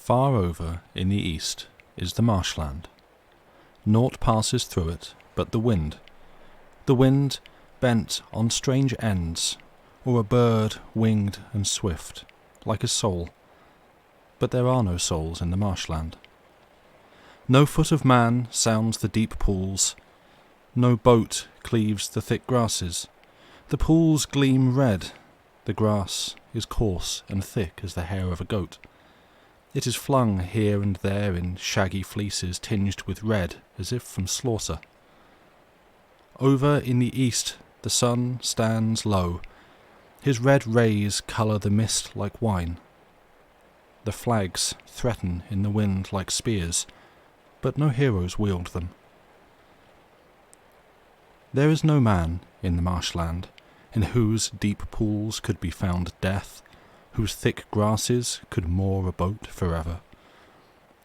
Far over in the east is the marshland. Naught passes through it but the wind bent on strange ends, or a bird winged and swift, like a soul. But there are no souls in the marshland. No foot of man sounds the deep pools, no boat cleaves the thick grasses. The pools gleam red, the grass is coarse and thick as the hair of a goat. It is flung here and there in shaggy fleeces tinged with red as if from slaughter. Over in the east the sun stands low. His red rays colour the mist like wine. The flags threaten in the wind like spears, but no heroes wield them. There is no man in the marshland in whose deep pools could be found death, whose thick grasses could moor a boat forever.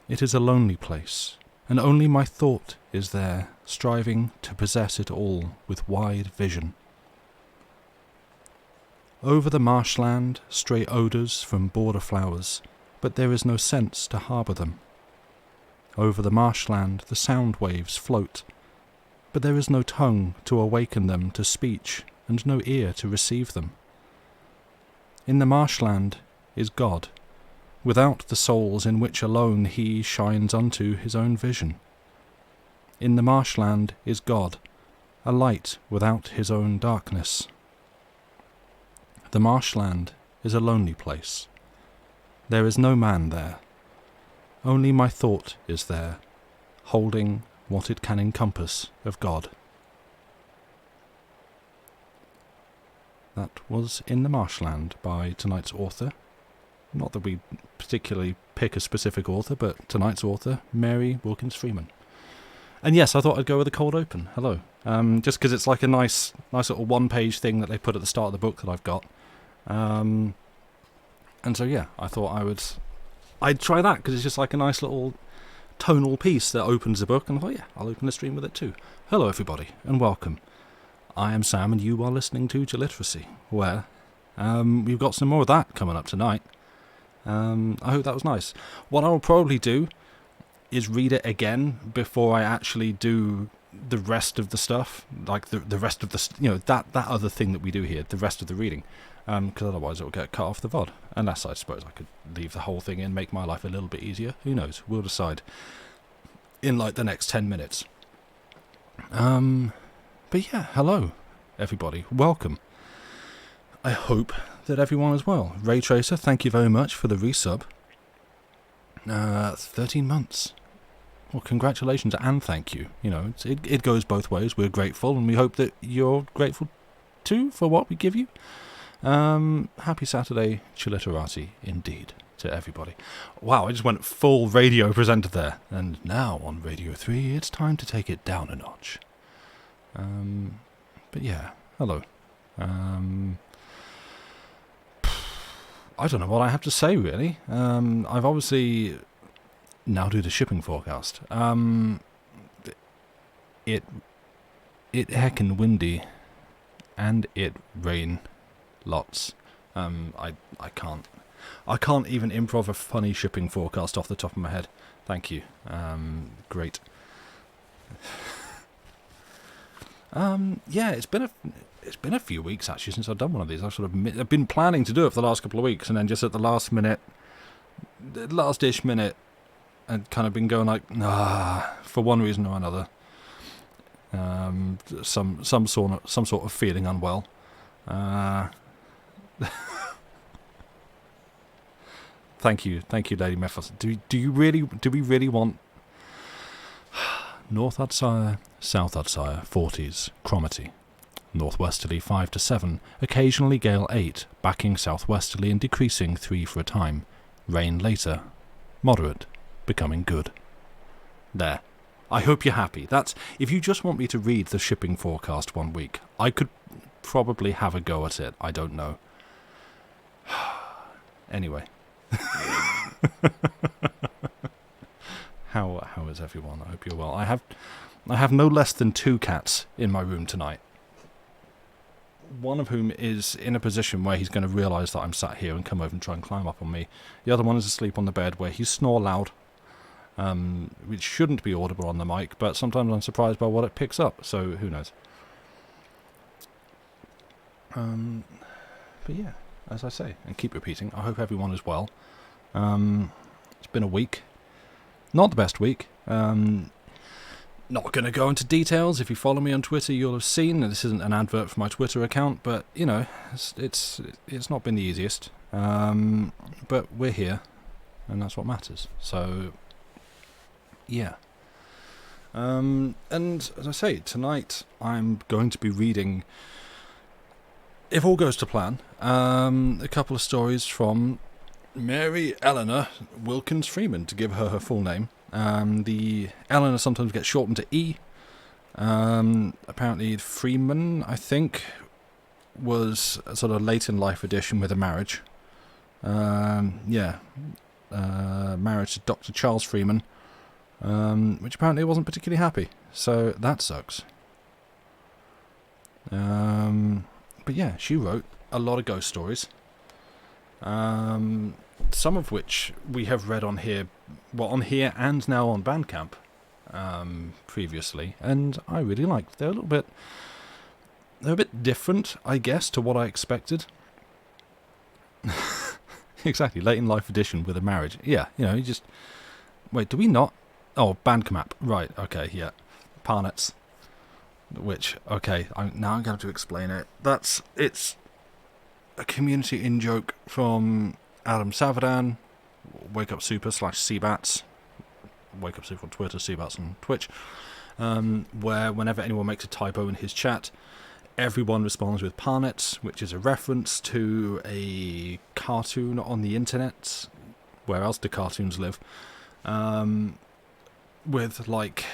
It is a lonely place, and only my thought is there, striving to possess it all with wide vision. Over the marshland stray odours from border flowers, but there is no sense to harbour them. Over the marshland the sound waves float, but there is no tongue to awaken them to speech, and no ear to receive them. In the marshland is God, without the souls in which alone he shines unto his own vision. In the marshland is God, a light without his own darkness. The marshland is a lonely place. There is no man there. Only my thought is there, holding what it can encompass of God. That was In the Marshland by tonight's author. Not that we particularly pick a specific author, but tonight's author, Mary Wilkins Freeman. And yes, I thought I'd go with a cold open. Hello. Just because it's like a nice little one-page thing that they put at the start of the book that I've got. And so yeah, I thought I'd try that because it's just like a nice little tonal piece that opens the book, and I thought, yeah, I'll open the stream with it too. Hello everybody, and welcome. I am Sam, and you are listening to Gilliteracy, where we've got some more of that coming up tonight. I hope that was nice. What I'll probably do is read it again before I actually do the rest of the stuff, like the rest of the, that other thing that we do here, the rest of the reading, because otherwise it will get cut off the VOD. Unless I suppose I could leave the whole thing in, make my life a little bit easier. Who knows? We'll decide in like the next 10 minutes. But yeah, hello everybody, welcome. I hope that everyone is well. Ray Tracer, thank you very much for the resub. 13 months. Well, congratulations and thank you. It goes both ways. We're grateful, and we hope that you're grateful too for what we give you. Happy Saturday, Chilliterati, indeed, to everybody. Wow, I just went full radio presenter there. And now on Radio 3, it's time to take it down a notch. But yeah, hello. I don't know what I have to say, really. I've obviously now do the shipping forecast. It heckin' windy, and it rain lots. I can't even improv a funny shipping forecast off the top of my head. Thank you. Great. Yeah, it's been a few weeks actually since I've done one of these. I've been planning to do it for the last couple of weeks, and then just at the last minute, the last-ish minute, I'd kind of been going like, for one reason or another. Some sort of feeling unwell. Thank you, Lady Mephos. Do we really want North Udsire, South Udsire, 40s, Cromarty. Northwesterly 5 to 7, occasionally gale 8, backing southwesterly and decreasing 3 for a time. Rain later. Moderate, becoming good. There. I hope you're happy. If you just want me to read the shipping forecast one week, I could probably have a go at it. I don't know. Anyway. How is everyone? I hope you're well. I have no less than 2 cats in my room tonight. one of whom is in a position where he's going to realise that I'm sat here and come over and try and climb up on me. The other one is asleep on the bed where he snore loud, which shouldn't be audible on the mic, but sometimes I'm surprised by what it picks up, so who knows. But yeah, as I say, and keep repeating, I hope everyone is well. It's been a week. Not the best week. Not going to go into details. If you follow me on Twitter, you'll have seen that this isn't an advert for my Twitter account, but, you know, it's not been the easiest. But we're here, and that's what matters. So, yeah. And as I say, tonight I'm going to be reading, if all goes to plan, a couple of stories from Mary Eleanor Wilkins Freeman, to give her full name. The Eleanor sometimes gets shortened to E. Apparently Freeman, I think, was a sort of late in life addition with a marriage. Marriage to Dr. Charles Freeman, which apparently wasn't particularly happy. So that sucks. But yeah, she wrote a lot of ghost stories. Some of which we have read on here, and now on Bandcamp, previously, and I really liked. They're a bit different, I guess, to what I expected. Exactly, late in life edition with a marriage. Yeah, you know, you just wait. Do we not? Oh, Bandcamp, right? Okay, yeah, Parnets. Which, okay, now I'm going to have to explain it. It's a community in-joke from Adam Savadan, Wake Up Super / Seabats, Wake Up Super on Twitter, Seabats on Twitch, where whenever anyone makes a typo in his chat, everyone responds with Parnets, which is a reference to a cartoon on the internet. Where else do cartoons live? With, like,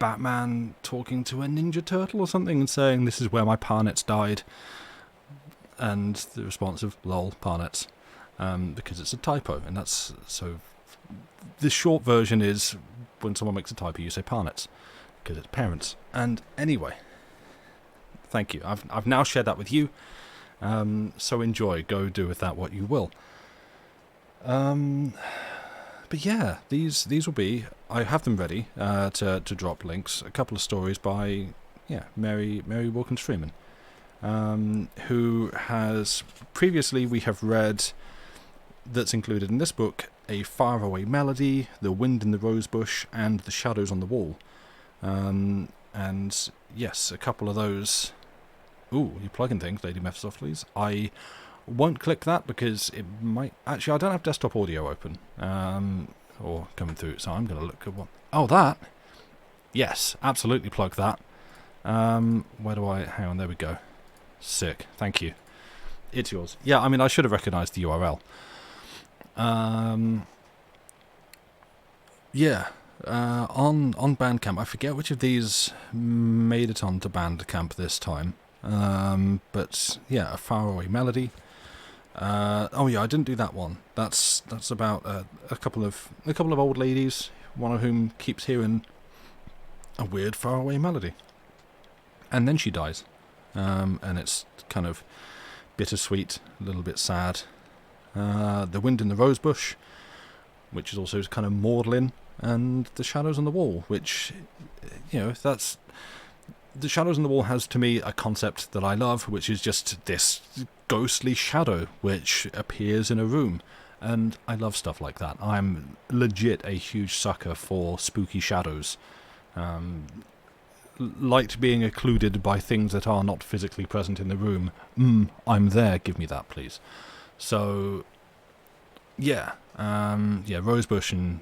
Batman talking to a Ninja Turtle or something and saying, "This is where my Parnets died." And the response of "lol, Parnets," because it's a typo, and that's so. The short version is when someone makes a typo, you say Parnets, because it's parents. And anyway, thank you. I've now shared that with you. So enjoy. Go do with that what you will. But yeah, these will be. I have them ready to drop links. A couple of stories by Mary Wilkins Freeman. Who has previously we have read, that's included in this book, A Faraway Melody, The Wind in the Rosebush, and The Shadows on the Wall. And yes, a couple of those. Ooh, you're plugging things, Lady Mephistopheles. I won't click that because it might. Actually, I don't have desktop audio open or coming through, so I'm going to look at what. Oh, that. Yes, absolutely plug that. Where do I? Hang on, there we go. Sick, thank you. It's yours. Yeah, I mean, I should have recognised the URL. On Bandcamp, I forget which of these made it onto Bandcamp this time. But yeah, A Faraway Melody. Oh yeah, I didn't do that one. That's about a couple of old ladies, one of whom keeps hearing a weird faraway melody, and then she dies. And it's kind of bittersweet, a little bit sad. The Wind in the Rosebush, which is also kind of maudlin, and The Shadows on the Wall, which, you know, that's... The Shadows on the Wall has, to me, a concept that I love, which is just this ghostly shadow which appears in a room. And I love stuff like that. I'm legit a huge sucker for spooky shadows. Liked being occluded by things that are not physically present in the room. I'm there, give me that, please. So, yeah. Rosebush and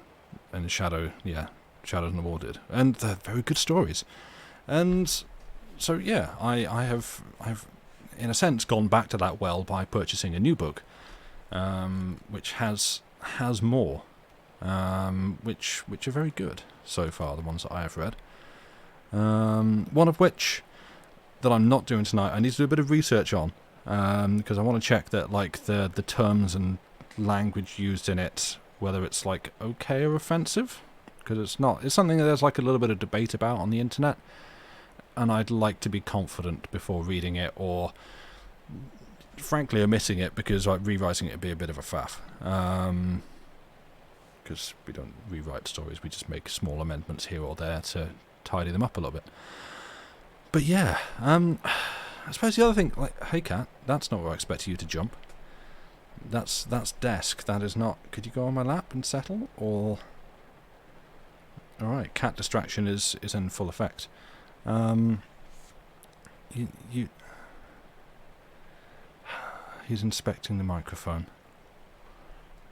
Shadow, Shadows on the Wall did. And they're very good stories. And so, yeah, I've in a sense gone back to that well by purchasing a new book, which has more, which are very good so far, the ones that I have read. One of which that I'm not doing tonight, I need to do a bit of research on, because I want to check that, like, the terms and language used in it, whether it's, like, okay or offensive, because it's not. It's something that there's, like, a little bit of debate about on the internet. and I'd like to be confident before reading it, or frankly omitting it, because like rewriting it would be a bit of a faff. Because we don't rewrite stories, we just make small amendments here or there to tidy them up a little bit. But yeah, I suppose the other thing, like, hey cat, that's not where I expected you to jump. That's desk. That is not. Could you go on my lap and settle? Or all right, cat distraction is in full effect. He's inspecting the microphone.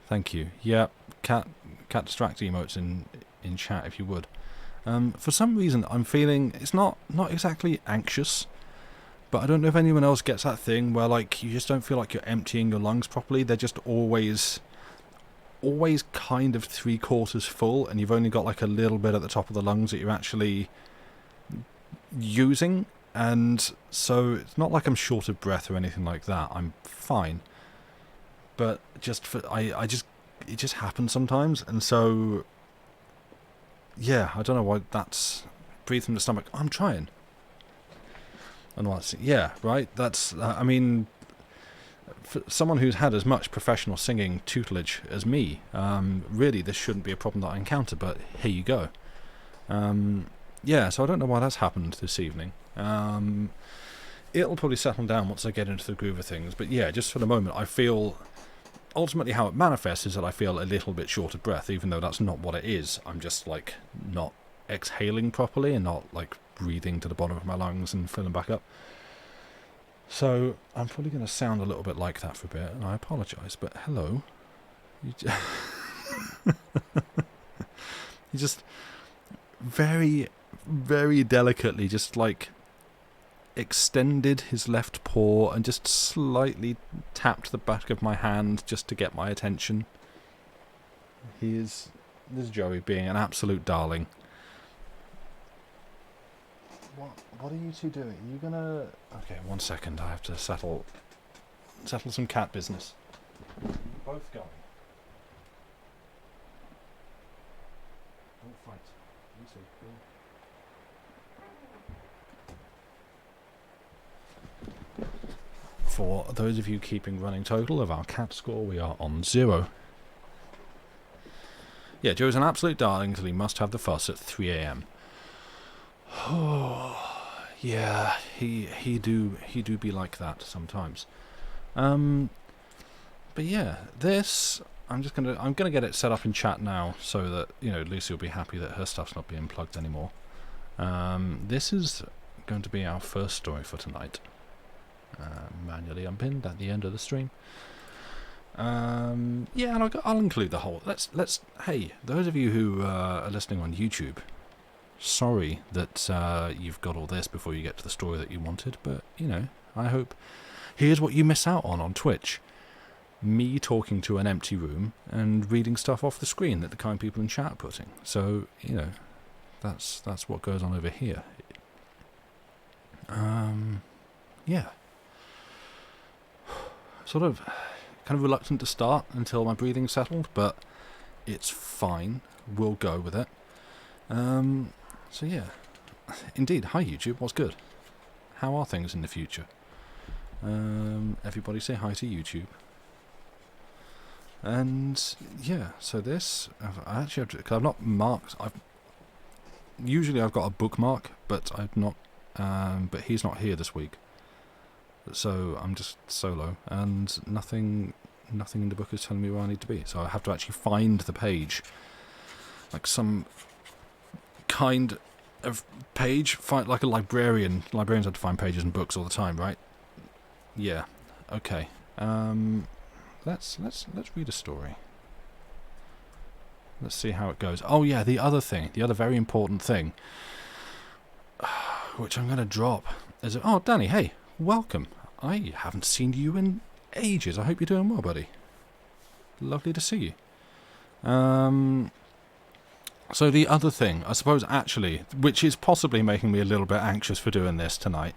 Thank you. Yeah, cat distract emotes in chat if you would. For some reason, I'm feeling it's not exactly anxious. But I don't know if anyone else gets that thing where, like, you just don't feel like you're emptying your lungs properly. They're just always kind of 3/4 full, and you've only got, like, a little bit at the top of the lungs that you're actually using. And so it's not like I'm short of breath or anything like that. I'm fine. But it just happens sometimes. And so, yeah, I don't know why that's... Breathe from the stomach. I'm trying. And what's, yeah, right? That's, I mean, for someone who's had as much professional singing tutelage as me, really this shouldn't be a problem that I encounter, but here you go. Yeah, so I don't know why that's happened this evening. It'll probably settle down once I get into the groove of things, but yeah, just for the moment, I feel, ultimately how it manifests is that I feel a little bit short of breath, even though that's not what it is. I'm just, like, not exhaling properly and not, like, breathing to the bottom of my lungs and filling back up. So I'm probably going to sound a little bit like that for a bit, and I apologise, but hello. You just very, very delicately just, like, extended his left paw and just slightly tapped the back of my hand just to get my attention. This is Joey being an absolute darling. What are you two doing? Are you gonna... Okay, 1 second. I have to settle some cat business. You're both going. Don't fight. You two, go. For those of you keeping running total of our cat score, we are on 0. Yeah, Joe's an absolute darling until he must have the fuss at 3 a.m. Oh, yeah, he do be like that sometimes. But yeah, this I'm gonna get it set up in chat now so that, you know, Lucy will be happy that her stuff's not being plugged anymore. This is going to be our first story for tonight. Manually unpinned at the end of the stream. Yeah, and I'll include the whole. Let's. Hey, those of you who are listening on YouTube. Sorry that you've got all this before you get to the story that you wanted, but, you know, I hope... Here's what you miss out on Twitch. Me talking to an empty room and reading stuff off the screen that the kind people in chat are putting. So, you know, that's what goes on over here. Yeah. Sort of kind of reluctant to start until my breathing's settled, but it's fine. We'll go with it. So yeah, indeed. Hi YouTube, what's good? How are things in the future? Everybody say hi to YouTube. And yeah, so this I actually have to, cause I've not marked. Usually I've got a bookmark, but I've not. But he's not here this week, so I'm just solo, and nothing in the book is telling me where I need to be. So I have to actually find the page, like some kind of page, find like a librarian. Librarians have to find pages in books all the time, right? Yeah. Okay. Let's read a story. Let's see how it goes. Oh yeah, the other very important thing, which I'm going to drop, is oh Danny, hey, welcome. I haven't seen you in ages. I hope you're doing well, buddy. Lovely to see you. So the other thing, I suppose, actually, which is possibly making me a little bit anxious for doing this tonight,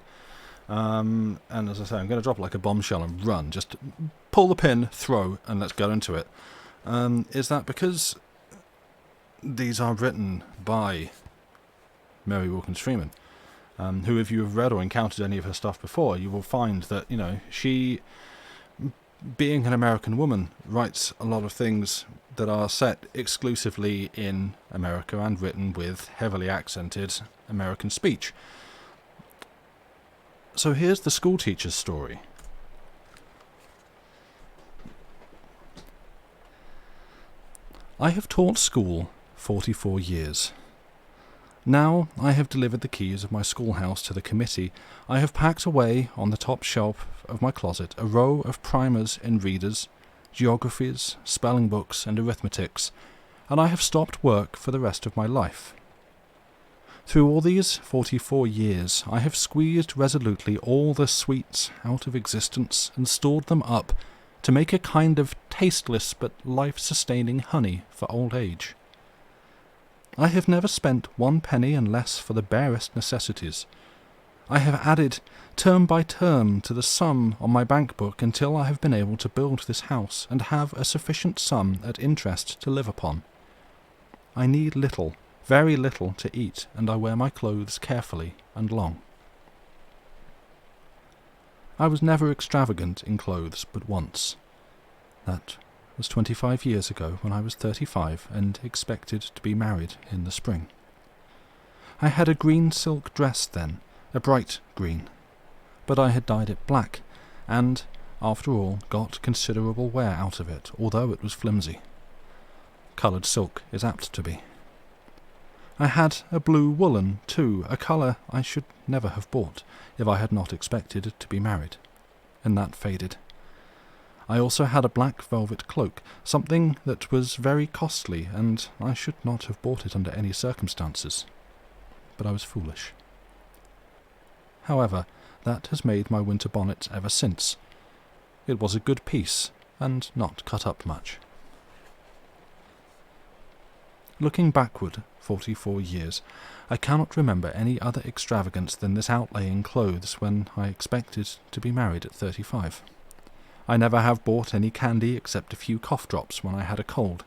and as I say, I'm going to drop like a bombshell and run, just pull the pin, throw, and let's go into it, is that because these are written by Mary Wilkins Freeman, who, if you have read or encountered any of her stuff before, you will find that, she, being an American woman, writes a lot of things that are set exclusively in America and written with heavily accented American speech. So here's the schoolteacher's story. I have taught school 44 years. Now I have delivered the keys of my schoolhouse to the committee. I have packed away on the top shelf of my closet a row of primers in readers, geographies, spelling books, and arithmetics, and I have stopped work for the rest of my life. Through all these 44 years, I have squeezed resolutely all the sweets out of existence and stored them up to make a kind of tasteless but life-sustaining honey for old age. I have never spent 1 penny and less for the barest necessities. I have added term by term to the sum on my bank book until I have been able to build this house and have a sufficient sum at interest to live upon. I need little, very little to eat, and I wear my clothes carefully and long. I was never extravagant in clothes but once. That was 25 years ago, when I was 35 and expected to be married in the spring. I had a green silk dress then, a bright green, but I had dyed it black, and, after all, got considerable wear out of it, although it was flimsy. Coloured silk is apt to be. I had a blue woolen, too, a colour I should never have bought if I had not expected to be married, and that faded. I also had a black velvet cloak, something that was very costly, and I should not have bought it under any circumstances. But I was foolish. However, that has made my winter bonnet ever since. It was a good piece, and not cut up much. Looking backward 44 years, I cannot remember any other extravagance than this outlay in clothes when I expected to be married at 35. I never have bought any candy except a few cough drops when I had a cold.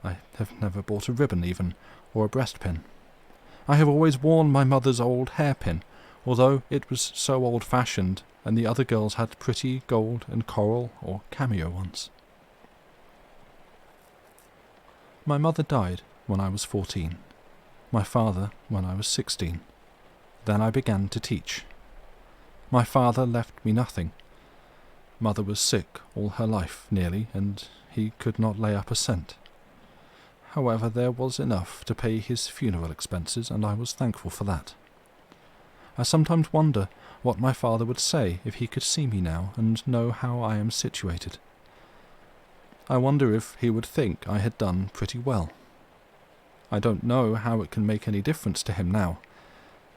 I have never bought a ribbon even, or a breastpin. I have always worn my mother's old hairpin, although it was so old-fashioned, and the other girls had pretty gold and coral or cameo ones. My mother died when I was 14, my father when I was 16. Then I began to teach. My father left me nothing. Mother was sick all her life, nearly, and he could not lay up a cent. However, there was enough to pay his funeral expenses, and I was thankful for that. I sometimes wonder what my father would say if he could see me now and know how I am situated. I wonder if he would think I had done pretty well. I don't know how it can make any difference to him now.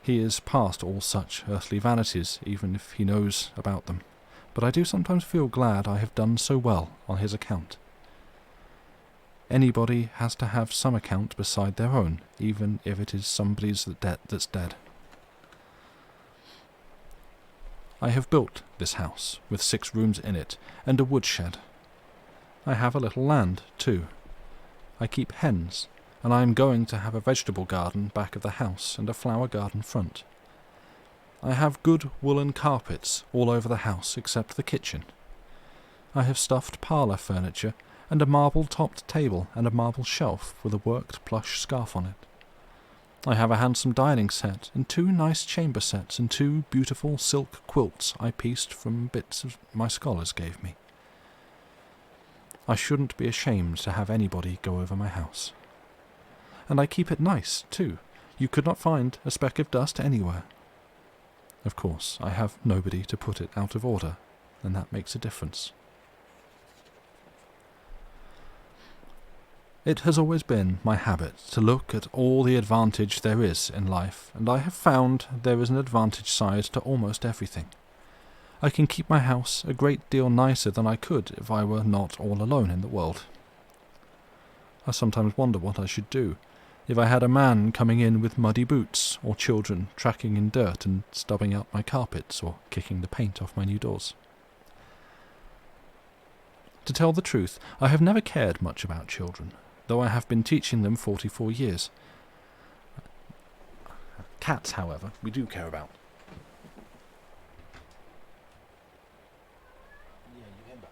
He is past all such earthly vanities, even if he knows about them. But I do sometimes feel glad I have done so well on his account. Anybody has to have some account beside their own, even if it is somebody's that's dead. I have built this house, with 6 rooms in it, and a woodshed. I have a little land, too. I keep hens, and I am going to have a vegetable garden back of the house and a flower garden front. I have good woolen carpets all over the house except the kitchen. I have stuffed parlour furniture and a marble-topped table and a marble shelf with a worked plush scarf on it. I have a handsome dining set and 2 nice chamber sets and 2 beautiful silk quilts I pieced from bits of my scholars gave me. I shouldn't be ashamed to have anybody go over my house. And I keep it nice, too. You could not find a speck of dust anywhere. Of course, I have nobody to put it out of order, and that makes a difference. It has always been my habit to look at all the advantage there is in life, and I have found there is an advantage side to almost everything. I can keep my house a great deal nicer than I could if I were not all alone in the world. I sometimes wonder what I should do if I had a man coming in with muddy boots, or children tracking in dirt and stubbing out my carpets, or kicking the paint off my new doors. To tell the truth, I have never cared much about children, though I have been teaching them 44 years. cats, however, we do care about. Yeah, you hear back.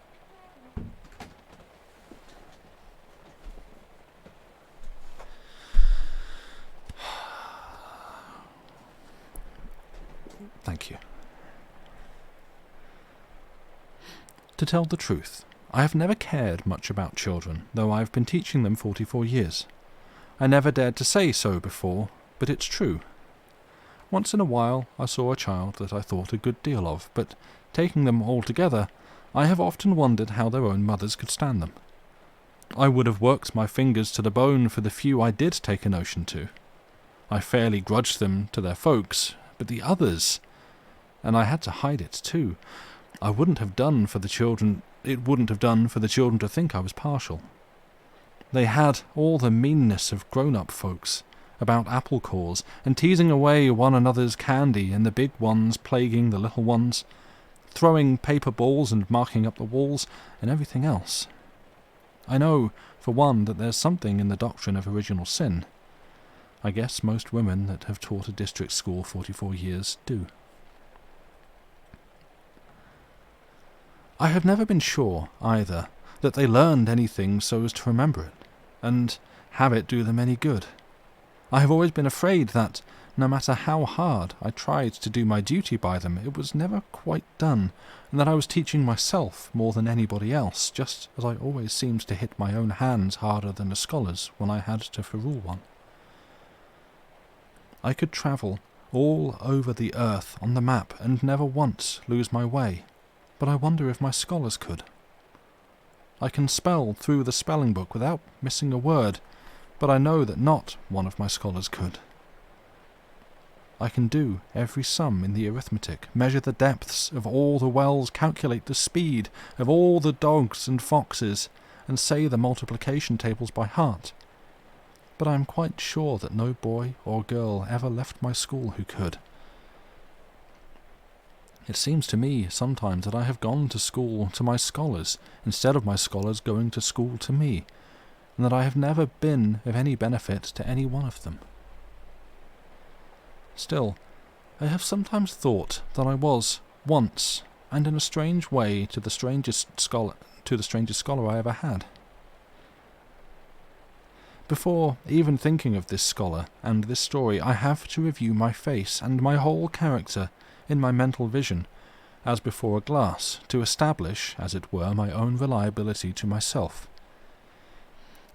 Thank you. To tell the truth, I have never cared much about children, though I have been teaching them 44 years. I never dared to say so before, but it's true. Once in a while I saw a child that I thought a good deal of, but taking them all together, I have often wondered how their own mothers could stand them. I would have worked my fingers to the bone for the few I did take a notion to. I fairly grudged them to their folks, but the others... And I had to hide it too. It wouldn't have done for the children to think I was partial. They had all the meanness of grown-up folks, about apple cores, and teasing away one another's candy, and the big ones plaguing the little ones, throwing paper balls and marking up the walls, and everything else. I know, for one, that there's something in the doctrine of original sin. I guess most women that have taught a district school 44 years do. I have never been sure, either, that they learned anything so as to remember it, and have it do them any good. I have always been afraid that, no matter how hard I tried to do my duty by them, it was never quite done, and that I was teaching myself more than anybody else, just as I always seemed to hit my own hands harder than the scholars when I had to ferule one. I could travel all over the earth on the map and never once lose my way, but I wonder if my scholars could. I can spell through the spelling book without missing a word, but I know that not one of my scholars could. I can do every sum in the arithmetic, measure the depths of all the wells, calculate the speed of all the dogs and foxes, and say the multiplication tables by heart. But I am quite sure that no boy or girl ever left my school who could. It seems to me sometimes that I have gone to school to my scholars, instead of my scholars going to school to me, and that I have never been of any benefit to any one of them. Still, I have sometimes thought that I was, once, and in a strange way, to the strangest scholar I ever had. Before even thinking of this scholar and this story, I have to review my face and my whole character in my mental vision, as before a glass, to establish, as it were, my own reliability to myself.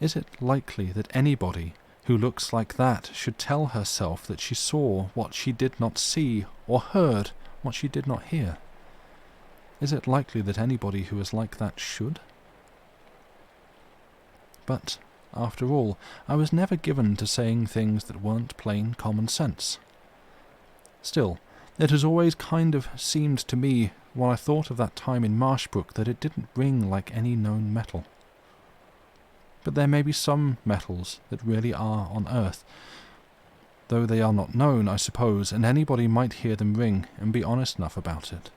Is it likely that anybody who looks like that should tell herself that she saw what she did not see, or heard what she did not hear? Is it likely that anybody who is like that should? But, after all, I was never given to saying things that weren't plain common sense. Still, it has always kind of seemed to me, when I thought of that time in Marshbrook, that it didn't ring like any known metal. But there may be some metals that really are on earth, though they are not known, I suppose, and anybody might hear them ring and be honest enough about it.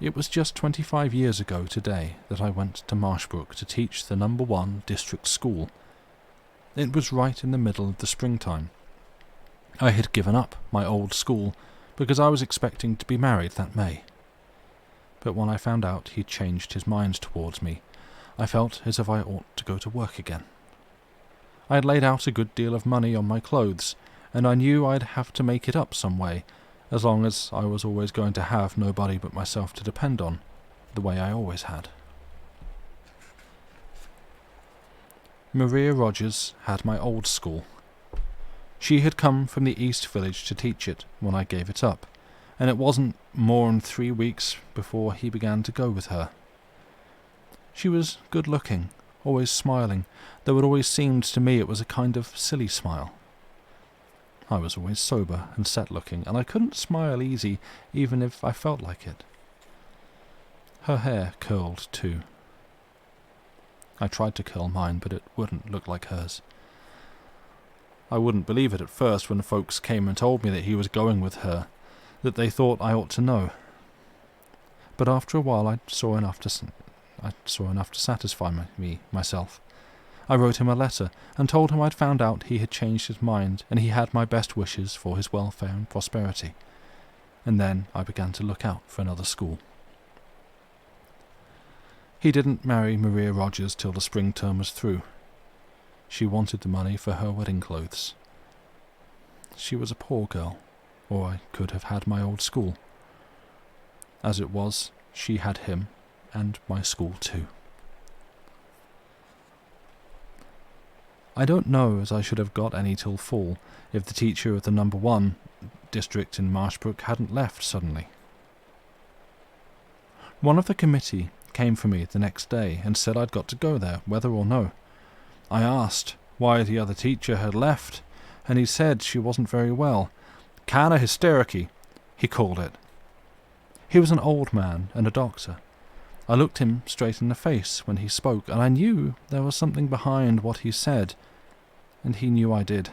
It was just 25 years ago today that I went to Marshbrook to teach the No. 1 district school. It was right in the middle of the springtime. I had given up my old school because I was expecting to be married that May. But when I found out he'd changed his mind towards me, I felt as if I ought to go to work again. I had laid out a good deal of money on my clothes, and I knew I'd have to make it up some way, as long as I was always going to have nobody but myself to depend on, the way I always had. Maria Rogers had my old school. She had come from the East Village to teach it when I gave it up, and it wasn't more than 3 weeks before he began to go with her. She was good-looking, always smiling, though it always seemed to me it was a kind of silly smile. I was always sober and set-looking, and I couldn't smile easy even if I felt like it. Her hair curled too. I tried to curl mine, but it wouldn't look like hers. I wouldn't believe it at first when folks came and told me that he was going with her, that they thought I ought to know. But after a while I saw enough to satisfy myself. I wrote him a letter and told him I'd found out he had changed his mind and he had my best wishes for his welfare and prosperity. And then I began to look out for another school. He didn't marry Maria Rogers till the spring term was through. She wanted the money for her wedding clothes. She was a poor girl, or I could have had my old school. As it was, she had him, and my school too. I don't know as I should have got any till fall if the teacher of the No. 1 district in Marshbrook hadn't left suddenly. One of the committee came for me the next day and said I'd got to go there, whether or no. I asked why the other teacher had left, and he said she wasn't very well. Kinda hystericky, he called it. He was an old man and a doctor. I looked him straight in the face when he spoke, and I knew there was something behind what he said, and he knew I did.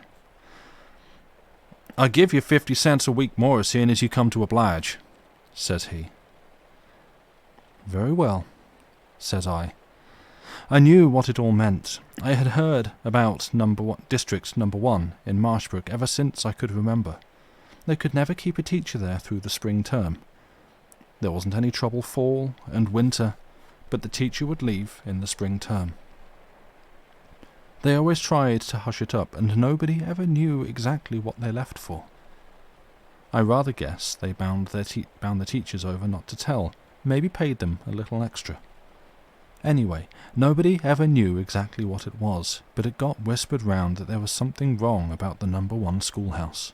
"I'll give you 50 cents a week more, seeing as you come to oblige," says he. "Very well," says I. I knew what it all meant. I had heard about District No. 1 in Marshbrook ever since I could remember. They could never keep a teacher there through the spring term. There wasn't any trouble fall and winter, but the teacher would leave in the spring term. They always tried to hush it up, and nobody ever knew exactly what they left for. I rather guess they bound the teachers over not to tell, maybe paid them a little extra. Anyway, nobody ever knew exactly what it was, but it got whispered round that there was something wrong about the No. 1 schoolhouse.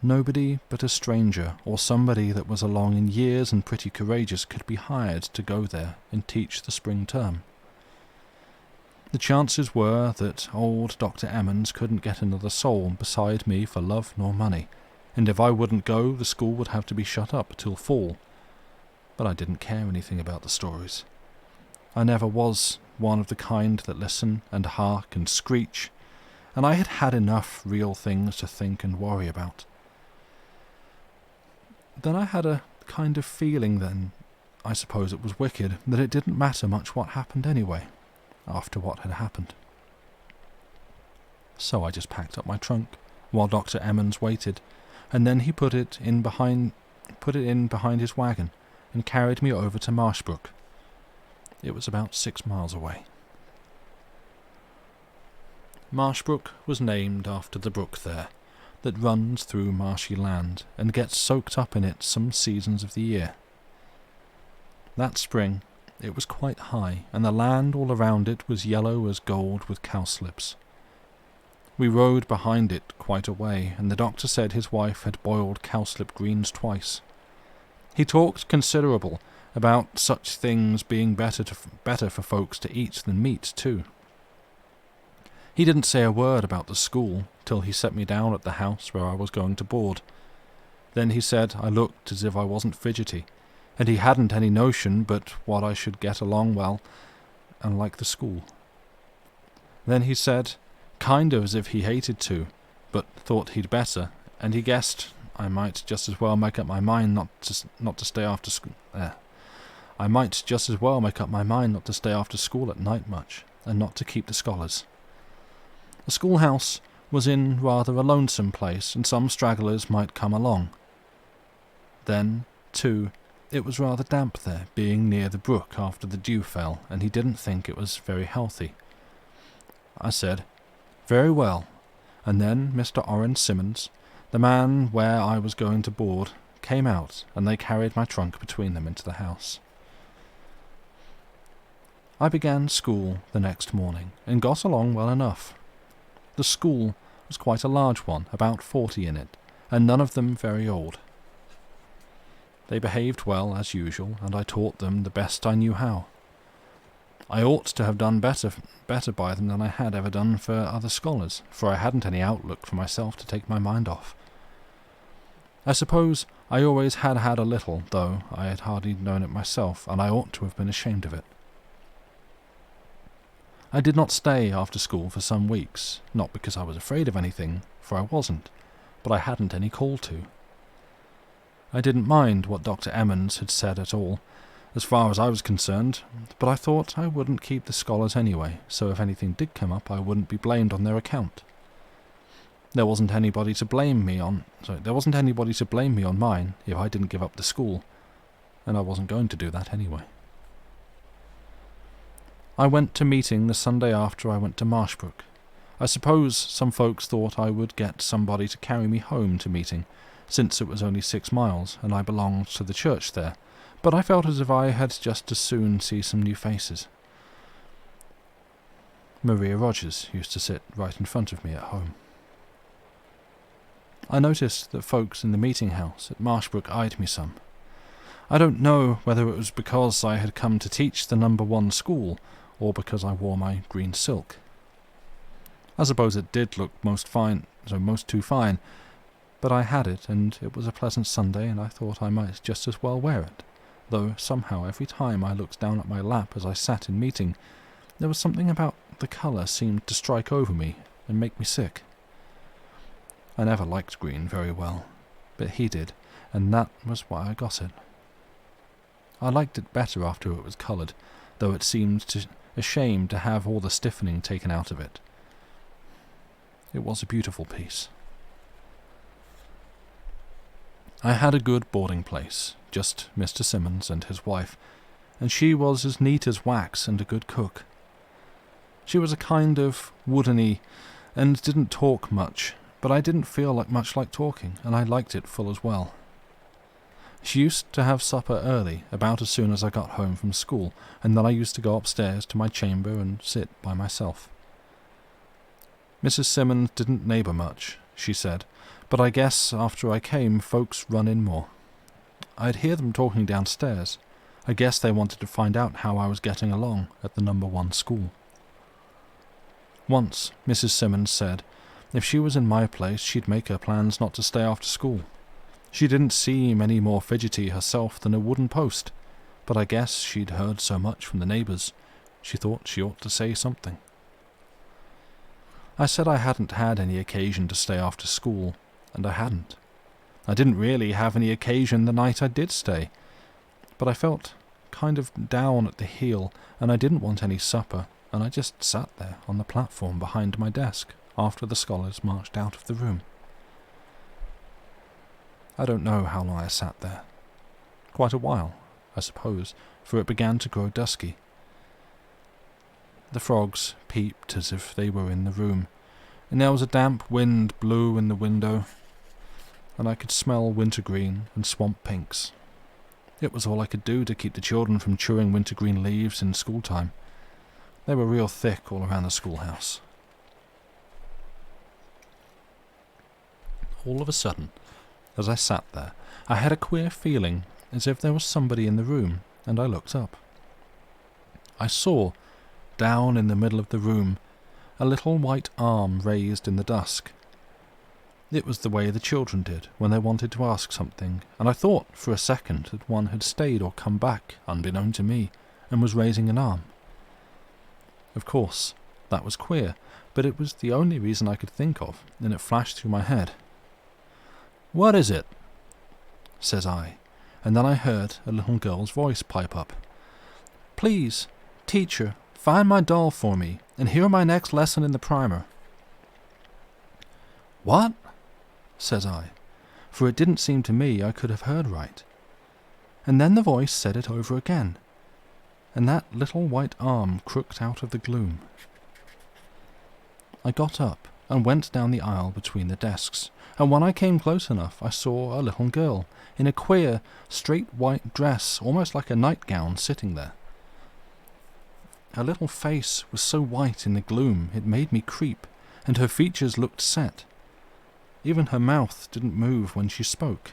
Nobody but a stranger or somebody that was along in years and pretty courageous could be hired to go there and teach the spring term. The chances were that old Dr. Emmons couldn't get another soul beside me for love nor money, and if I wouldn't go, the school would have to be shut up till fall. But I didn't care anything about the stories. I never was one of the kind that listen and hark and screech, and I had had enough real things to think and worry about. Then I had a kind of feeling then, I suppose it was wicked, that it didn't matter much what happened anyway, after what had happened. So I just packed up my trunk, while Dr. Emmons waited, and then he put it in behind his wagon, and carried me over to Marshbrook. It was about 6 miles away. Marshbrook was named after the brook there, that runs through marshy land and gets soaked up in it some seasons of the year. That spring it was quite high, and the land all around it was yellow as gold with cowslips. We rode behind it quite a way, and the doctor said his wife had boiled cowslip greens twice. He talked considerable about such things being better for folks to eat than meat, too. He didn't say a word about the school till he set me down at the house where I was going to board. Then he said I looked as if I wasn't fidgety, and he hadn't any notion but what I should get along well and like the school. Then he said, kind of as if he hated to, but thought he'd better, and he guessed I might just as well make up my mind not to stay after school. I might just as well make up my mind not to stay after school at night much, and not to keep the scholars. The schoolhouse was in rather a lonesome place, and some stragglers might come along. Then, too, it was rather damp there, being near the brook after the dew fell, and he didn't think it was very healthy. I said, very well, and then Mr. Oren Simmons, the man where I was going to board, came out, and they carried my trunk between them into the house. I began school the next morning, and got along well enough. The school was quite a large one, about 40 in it, and none of them very old. They behaved well, as usual, and I taught them the best I knew how. I ought to have done better by them than I had ever done for other scholars, for I hadn't any outlook for myself to take my mind off. I suppose I always had a little, though I had hardly known it myself, and I ought to have been ashamed of it. I did not stay after school for some weeks, not because I was afraid of anything, for I wasn't, but I hadn't any call to. I didn't mind what Dr. Emmons had said at all, as far as I was concerned, but I thought I wouldn't keep the scholars anyway, so if anything did come up, I wouldn't be blamed on their account. There wasn't anybody to blame me on mine if I didn't give up the school, and I wasn't going to do that anyway. I went to meeting the Sunday after I went to Marshbrook. I suppose some folks thought I would get somebody to carry me home to meeting, since it was only 6 miles and I belonged to the church there, but I felt as if I had just as soon see some new faces. Maria Rogers used to sit right in front of me at home. I noticed that folks in the meeting house at Marshbrook eyed me some. I don't know whether it was because I had come to teach the number 1 school, or because I wore my green silk. I suppose it did look most too fine, but I had it, and it was a pleasant Sunday, and I thought I might just as well wear it, though somehow every time I looked down at my lap as I sat in meeting, there was something about the colour seemed to strike over me and make me sick. I never liked green very well, but he did, and that was why I got it. I liked it better after it was coloured, though it seemed a shame to have all the stiffening taken out of it. It was a beautiful piece. I had a good boarding place, just Mr. Simmons and his wife, and she was as neat as wax and a good cook. She was a kind of woodeny and didn't talk much, but I didn't feel much like talking, and I liked it full as well. She used to have supper early, about as soon as I got home from school, and then I used to go upstairs to my chamber and sit by myself. Mrs. Simmons didn't neighbour much, she said, but I guess after I came, folks run in more. I'd hear them talking downstairs. I guess they wanted to find out how I was getting along at the number 1 school. Once, Mrs. Simmons said, if she was in my place, she'd make her plans not to stay after school. She didn't seem any more fidgety herself than a wooden post, but I guess she'd heard so much from the neighbours, she thought she ought to say something. I said I hadn't had any occasion to stay after school, and I hadn't. I didn't really have any occasion the night I did stay, but I felt kind of down at the heel, and I didn't want any supper, and I just sat there on the platform behind my desk after the scholars marched out of the room. I don't know how long I sat there. Quite a while, I suppose, for it began to grow dusky. The frogs peeped as if they were in the room, and there was a damp wind blew in the window, and I could smell wintergreen and swamp pinks. It was all I could do to keep the children from chewing wintergreen leaves in school time. They were real thick all around the schoolhouse. All of a sudden, as I sat there, I had a queer feeling as if there was somebody in the room, and I looked up. I saw, down in the middle of the room, a little white arm raised in the dusk. It was the way the children did when they wanted to ask something, and I thought for a second that one had stayed or come back, unbeknown to me, and was raising an arm. Of course, that was queer, but it was the only reason I could think of, and it flashed through my head. "What is it?" says I, and then I heard a little girl's voice pipe up. "Please, teacher, find my doll for me, and hear my next lesson in the primer." "What?" says I, for it didn't seem to me I could have heard right. And then the voice said it over again, and that little white arm crooked out of the gloom. I got up and went down the aisle between the desks, and when I came close enough I saw a little girl in a queer, straight white dress, almost like a nightgown, sitting there. Her little face was so white in the gloom it made me creep, and her features looked set. Even her mouth didn't move when she spoke.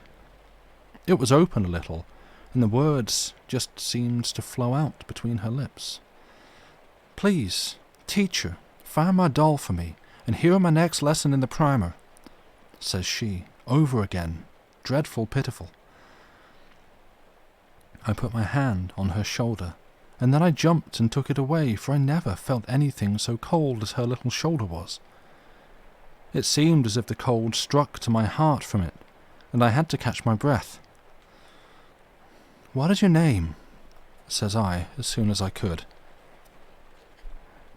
It was open a little, and the words just seemed to flow out between her lips. "Please, teacher, find my doll for me, and hear my next lesson in the primer," says she, over again, dreadful pitiful. I put my hand on her shoulder, and then I jumped and took it away, for I never felt anything so cold as her little shoulder was. It seemed as if the cold struck to my heart from it, and I had to catch my breath. "What is your name?" says I, as soon as I could.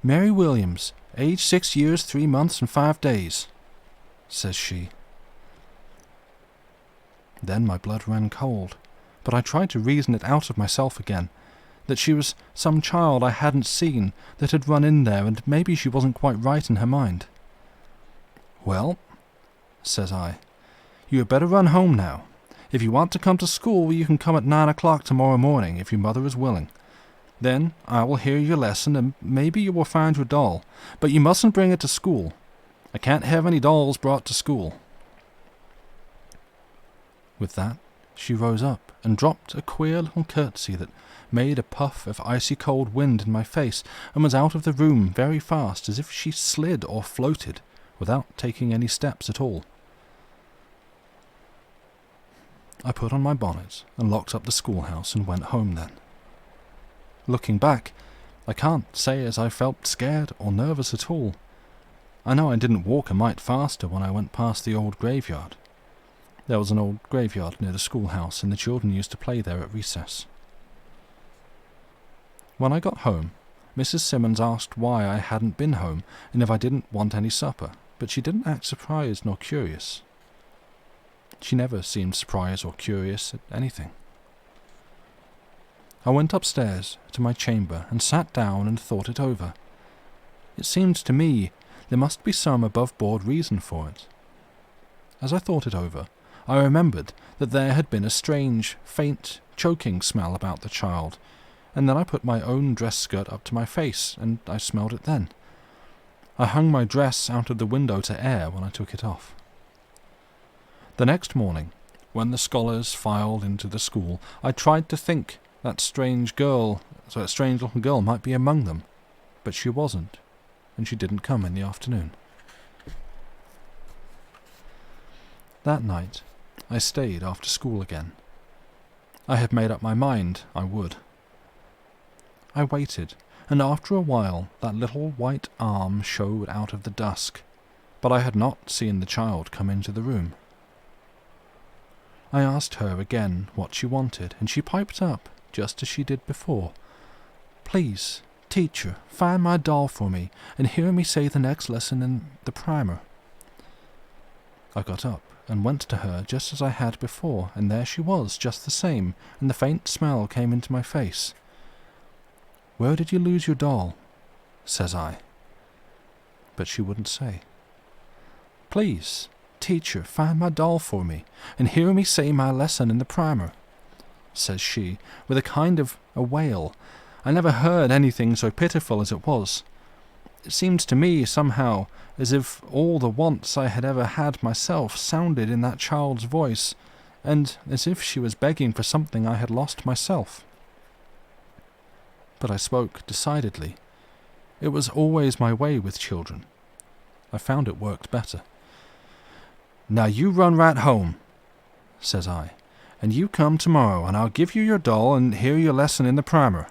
Mary Williams, age 6 years, 3 months and 5 days, says she. Then my blood ran cold, but I tried to reason it out of myself again, that she was some child I hadn't seen that had run in there, and maybe she wasn't quite right in her mind. Well, says I, you had better run home now. If you want to come to school, you can come at 9 o'clock tomorrow morning, if your mother is willing. Then I will hear your lesson, and maybe you will find your doll, but you mustn't bring it to school. I can't have any dolls brought to school. With that, she rose up and dropped a queer little curtsy that made a puff of icy cold wind in my face, and was out of the room very fast, as if she slid or floated, without taking any steps at all. I put on my bonnet and locked up the schoolhouse and went home then. Looking back, I can't say as I felt scared or nervous at all. I know I didn't walk a mite faster when I went past the old graveyard. There was an old graveyard near the schoolhouse, and the children used to play there at recess. When I got home, Mrs. Simmons asked why I hadn't been home, and if I didn't want any supper, but she didn't act surprised nor curious. She never seemed surprised or curious at anything. I went upstairs to my chamber and sat down and thought it over. It seemed to me there must be some above-board reason for it. As I thought it over, I remembered that there had been a strange, faint, choking smell about the child, and then I put my own dress skirt up to my face, and I smelled it then. I hung my dress out of the window to air when I took it off. The next morning, when the scholars filed into the school, I tried to think that strange little girl might be among them, but she wasn't, and she didn't come in the afternoon. That night, I stayed after school again. I had made up my mind I would. I waited, and after a while that little white arm showed out of the dusk, but I had not seen the child come into the room. I asked her again what she wanted, and she piped up, just as she did before. Please, teacher, find my doll for me, and hear me say the next lesson in the primer. I got up and went to her just as I had before, and there she was, just the same, and the faint smell came into my face. Where did you lose your doll? Says I. But she wouldn't say. Please, teacher, find my doll for me, and hear me say my lesson in the primer, says she, with a kind of a wail. I never heard anything so pitiful as it was. It seemed to me, somehow, as if all the wants I had ever had myself sounded in that child's voice, and as if she was begging for something I had lost myself. But I spoke decidedly. It was always my way with children. I found it worked better. Now you run right home, says I, and you come tomorrow, and I'll give you your doll and hear your lesson in the primer.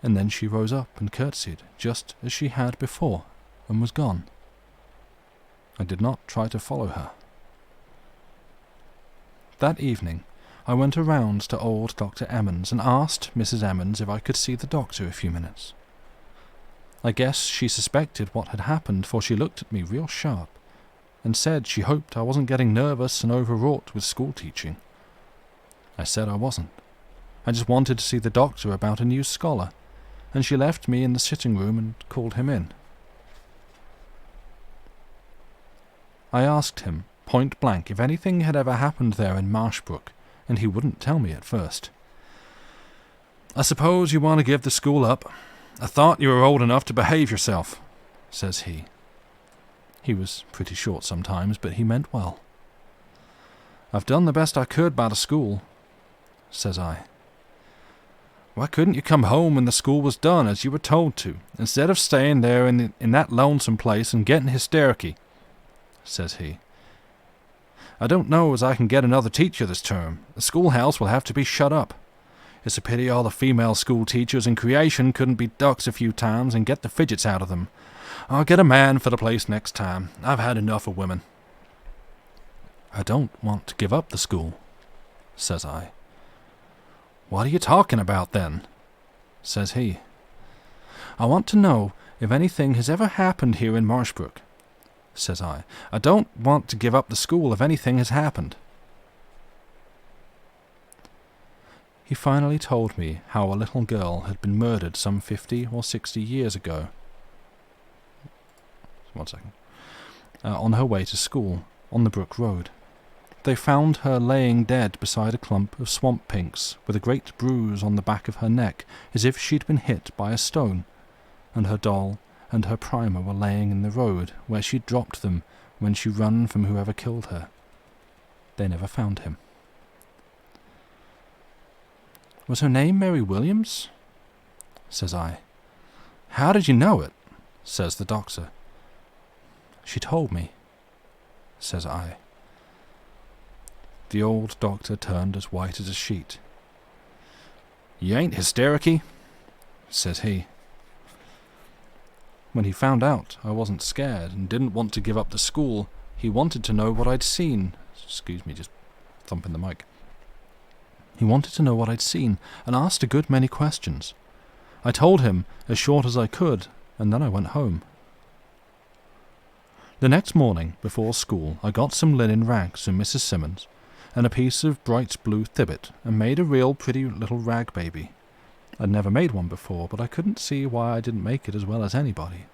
And then she rose up and curtsied, just as she had before, and was gone. I did not try to follow her. That evening, I went around to old Dr. Emmons and asked Mrs. Emmons if I could see the doctor a few minutes. I guess she suspected what had happened, for she looked at me real sharp, and said she hoped I wasn't getting nervous and overwrought with school teaching. I said I wasn't. I just wanted to see the doctor about a new scholar, and she left me in the sitting room and called him in. I asked him, point blank, if anything had ever happened there in Marshbrook, and he wouldn't tell me at first. I suppose you want to give the school up. I thought you were old enough to behave yourself, says he. He was pretty short sometimes, but he meant well. I've done the best I could by the school, says I. Why couldn't you come home when the school was done, as you were told to, instead of staying there in that lonesome place and getting hystericky, says he. I don't know as I can get another teacher this term. The schoolhouse will have to be shut up. It's a pity all the female school teachers in creation couldn't be ducks a few times and get the fidgets out of them. I'll get a man for the place next time. I've had enough of women. I don't want to give up the school, says I. "What are you talking about, then?" says he. "I want to know if anything has ever happened here in Marshbrook," says I. "I don't want to give up the school if anything has happened." He finally told me how a little girl had been murdered some 50 or 60 years ago. One second. On her way to school, on the Brook Road. They found her laying dead beside a clump of swamp pinks, with a great bruise on the back of her neck, as if she'd been hit by a stone, and her doll and her primer were laying in the road, where she'd dropped them when she run from whoever killed her. They never found him. "Was her name Mary Williams?" says I. "How did you know it?" says the doctor. "She told me," says I. The old doctor turned as white as a sheet. "You ain't hystericky," says he. When he found out I wasn't scared and didn't want to give up the school, he wanted to know what I'd seen. Excuse me, just thumping the mic. He wanted to know what I'd seen and asked a good many questions. I told him as short as I could, and then I went home. The next morning, before school, I got some linen rags from Mrs. Simmons and a piece of bright blue thibbet and made a real pretty little rag baby. I'd never made one before, but I couldn't see why I didn't make it as well as anybody.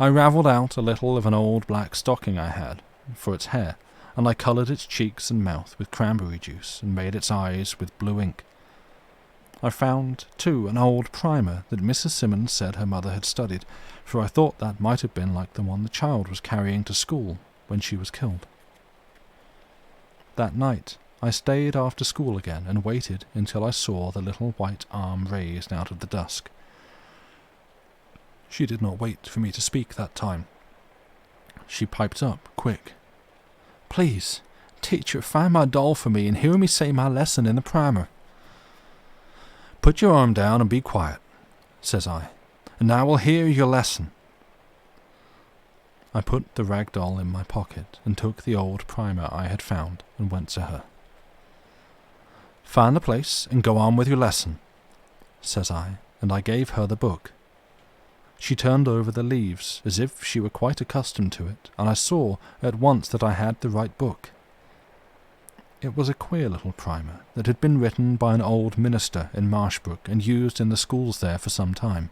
I ravelled out a little of an old black stocking I had for its hair, and I coloured its cheeks and mouth with cranberry juice and made its eyes with blue ink. I found, too, an old primer that Mrs. Simmons said her mother had studied, for I thought that might have been like the one the child was carrying to school when she was killed. That night I stayed after school again and waited until I saw the little white arm raised out of the dusk. She did not wait for me to speak that time. She piped up, quick. "Please, teacher, find my doll for me and hear me say my lesson in the primer." "Put your arm down and be quiet," says I, "and I will hear your lesson." I put the rag doll in my pocket and took the old primer I had found and went to her. "Find the place and go on with your lesson," says I, and I gave her the book. She turned over the leaves as if she were quite accustomed to it, and I saw at once that I had the right book. It was a queer little primer that had been written by an old minister in Marshbrook and used in the schools there for some time.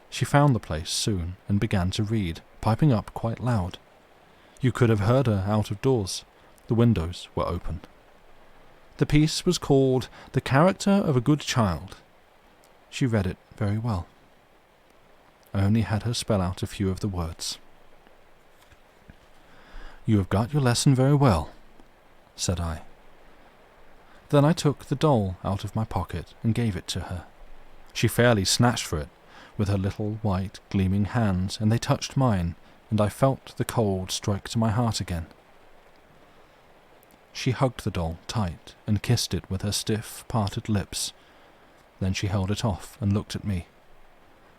She found the place soon and began to read, piping up quite loud. You could have heard her out of doors. The windows were open. The piece was called "The Character of a Good Child." She read it very well. I only had her spell out a few of the words. "You have got your lesson very well," said I. Then I took the doll out of my pocket and gave it to her. She fairly snatched for it, with her little white gleaming hands, and they touched mine, and I felt the cold strike to my heart again. She hugged the doll tight and kissed it with her stiff, parted lips. Then she held it off and looked at me.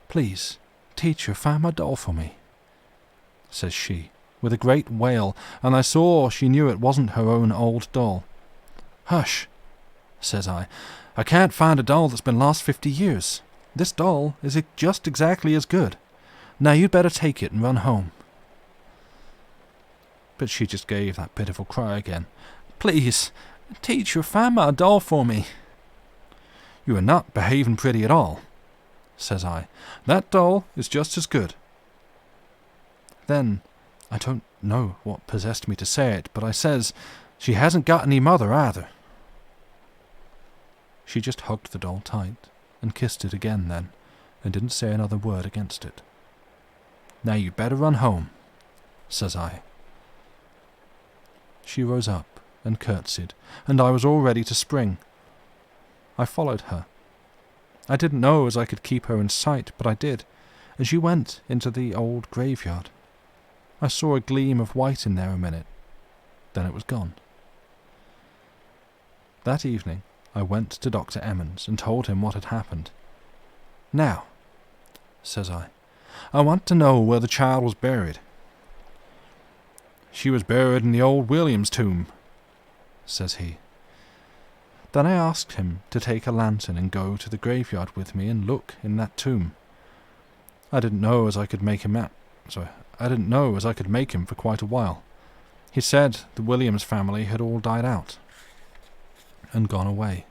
"Please, teacher, find my doll for me," says she, with a great wail, and I saw she knew it wasn't her own old doll. "Hush," says I can't find a doll that's been lost 50 years. This doll is just exactly as good. Now you'd better take it and run home." But she just gave that pitiful cry again. "Please, teacher, find my doll for me." "You are not behaving pretty at all," says I. "That doll is just as good." Then, I don't know what possessed me to say it, but I says, "She hasn't got any mother either." She just hugged the doll tight and kissed it again then, and didn't say another word against it. "Now you'd better run home," says I. She rose up and curtsied, and I was all ready to spring. I followed her. I didn't know as I could keep her in sight, but I did, and she went into the old graveyard. I saw a gleam of white in there a minute, then it was gone. That evening I went to Dr. Emmons and told him what had happened. "Now," says I want to know where the child was buried." "She was buried in the old Williams tomb," says he. Then I asked him to take a lantern and go to the graveyard with me and look in that tomb. I didn't know as I could make him for quite a while. He said the Williams family had all died out and gone away.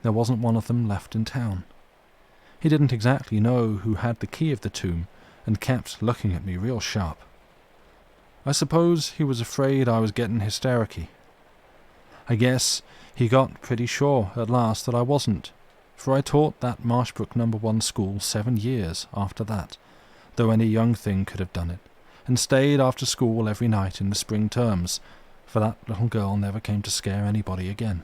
There wasn't one of them left in town. He didn't exactly know who had the key of the tomb and kept looking at me real sharp. I suppose he was afraid I was getting hystericky. I guess he got pretty sure at last that I wasn't, for I taught that Marshbrook No. 1 school 7 years after that, though any young thing could have done it, and stayed after school every night in the spring terms, for that little girl never came to scare anybody again.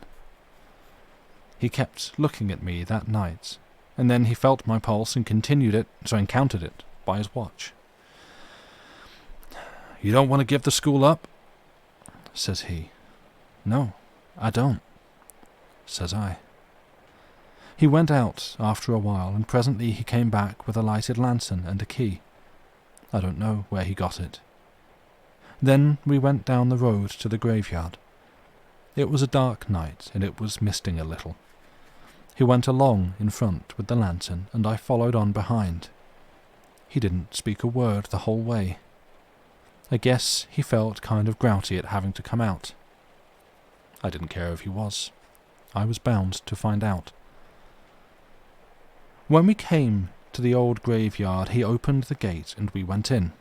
He kept looking at me that night, and then he felt my pulse and counted it by his watch. "You don't want to give the school up?" says he. "No, I don't," says I. He went out after a while, and presently he came back with a lighted lantern and a key. I don't know where he got it. Then we went down the road to the graveyard. It was a dark night, and it was misting a little. He went along in front with the lantern, and I followed on behind. He didn't speak a word the whole way. I guess he felt kind of grouty at having to come out. I didn't care if he was. I was bound to find out. When we came to the old graveyard, he opened the gate and we went in.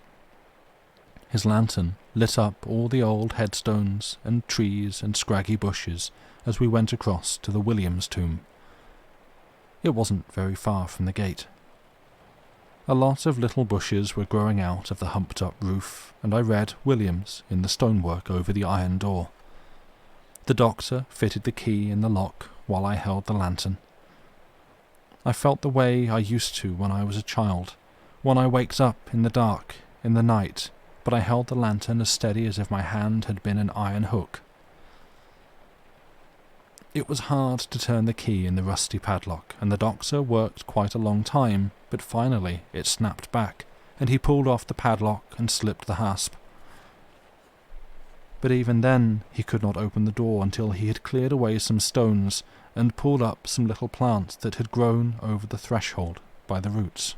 His lantern lit up all the old headstones and trees and scraggy bushes as we went across to the Williams tomb. It wasn't very far from the gate. A lot of little bushes were growing out of the humped-up roof, and I read Williams in the stonework over the iron door. The doctor fitted the key in the lock while I held the lantern. I felt the way I used to when I was a child, when I waked up in the dark, in the night, but I held the lantern as steady as if my hand had been an iron hook. It was hard to turn the key in the rusty padlock, and the doctor worked quite a long time, but finally it snapped back, and he pulled off the padlock and slipped the hasp. But even then he could not open the door until he had cleared away some stones and pulled up some little plants that had grown over the threshold by the roots.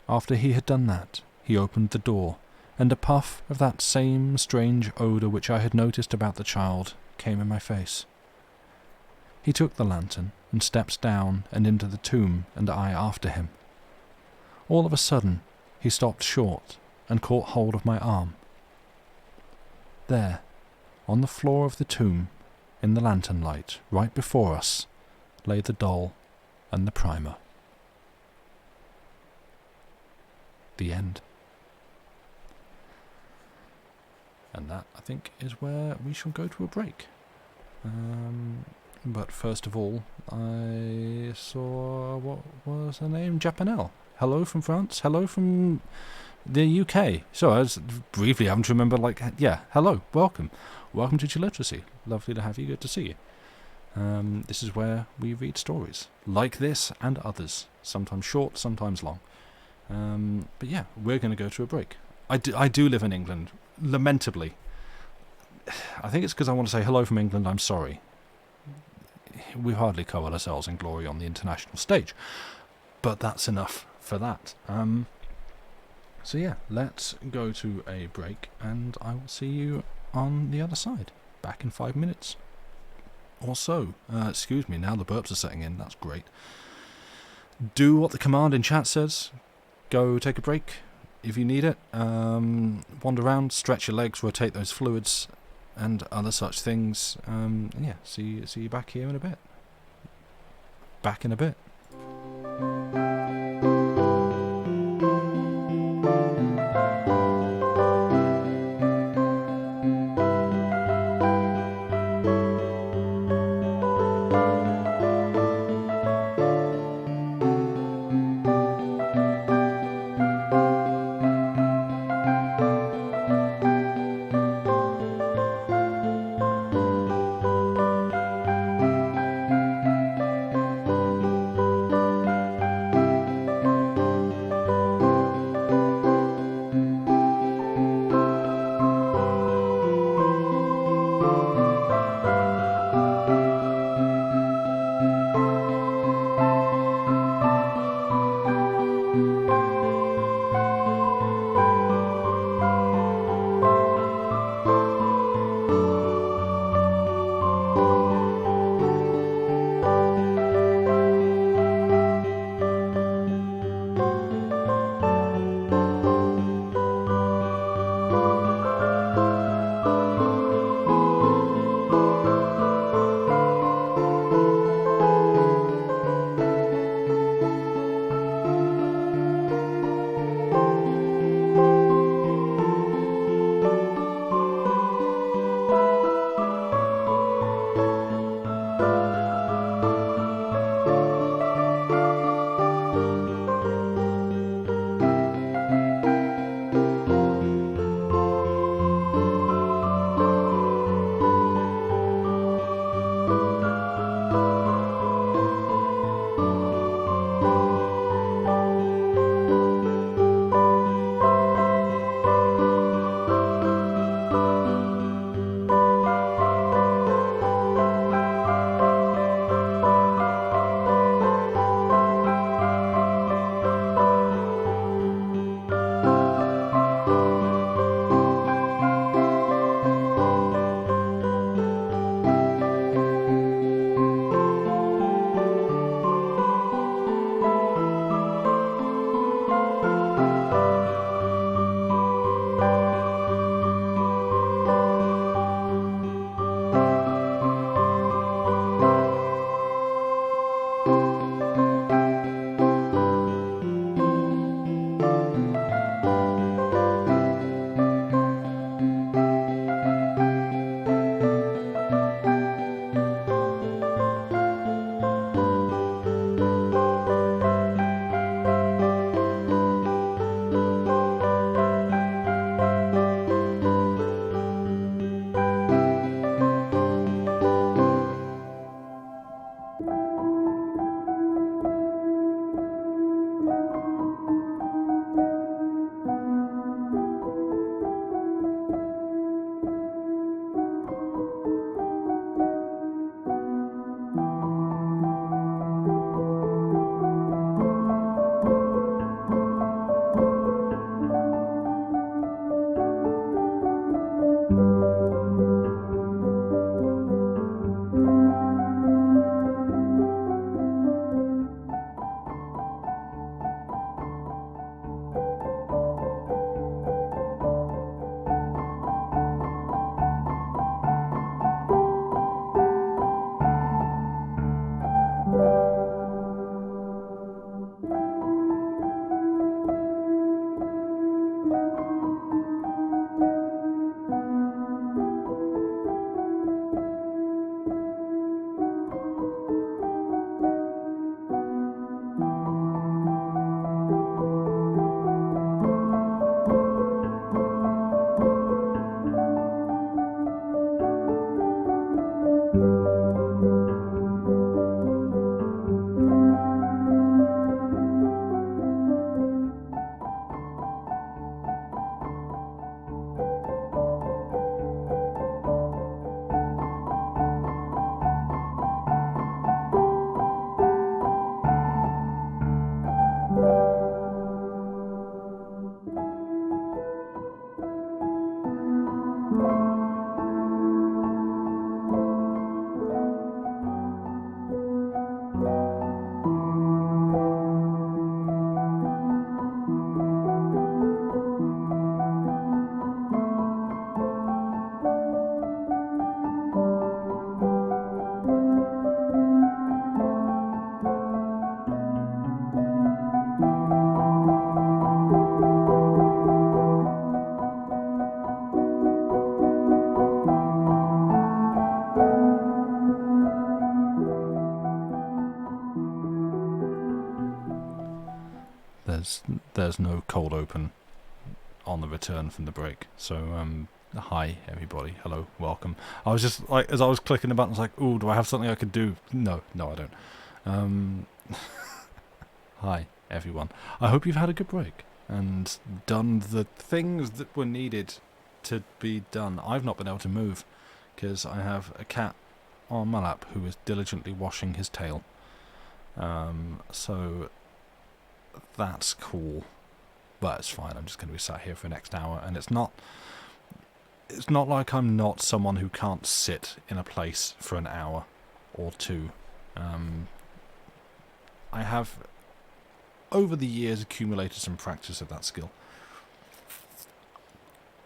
After he had done that, he opened the door, and a puff of that same strange odour which I had noticed about the child came in my face. He took the lantern and stepped down and into the tomb, and I after him. All of a sudden he stopped short and caught hold of my arm. There, on the floor of the tomb, in the lantern light, right before us, lay the doll and the primer. The end. And that, I think, is where we shall go to a break. But first of all, I saw, what was her name? Japanelle. Hello from France. Hello from the UK. So I was briefly having to remember, hello, welcome. Welcome to Chilliteracy. Lovely to have you. Good to see you. This is where we read stories like this and others, sometimes short, sometimes long. But yeah, we're going to go to a break. I do live in England, lamentably. I think it's because I want to say hello from England, I'm sorry. We hardly cover ourselves in glory on the international stage. But that's enough for that. So yeah, let's go to a break, and I will see you on the other side. Back in 5 minutes or so. Excuse me, now the burps are setting in, that's great. Do what the command in chat says. Go take a break if you need it. Wander around, stretch your legs, rotate those fluids, and other such things. And yeah, see you back here in a bit. Back in a bit. There's no cold open on the return from the break. So hi everybody, hello, welcome. I was just like, as I was clicking the button, I was like, ooh, do I have something I could do? No, I don't. Hi everyone. I hope you've had a good break and done the things that were needed to be done. I've not been able to move because I have a cat on my lap who is diligently washing his tail. So that's cool, but it's fine. I'm just going to be sat here for the next hour, and it's not like I'm not someone who can't sit in a place for an hour or two. I have over the years accumulated some practice of that skill.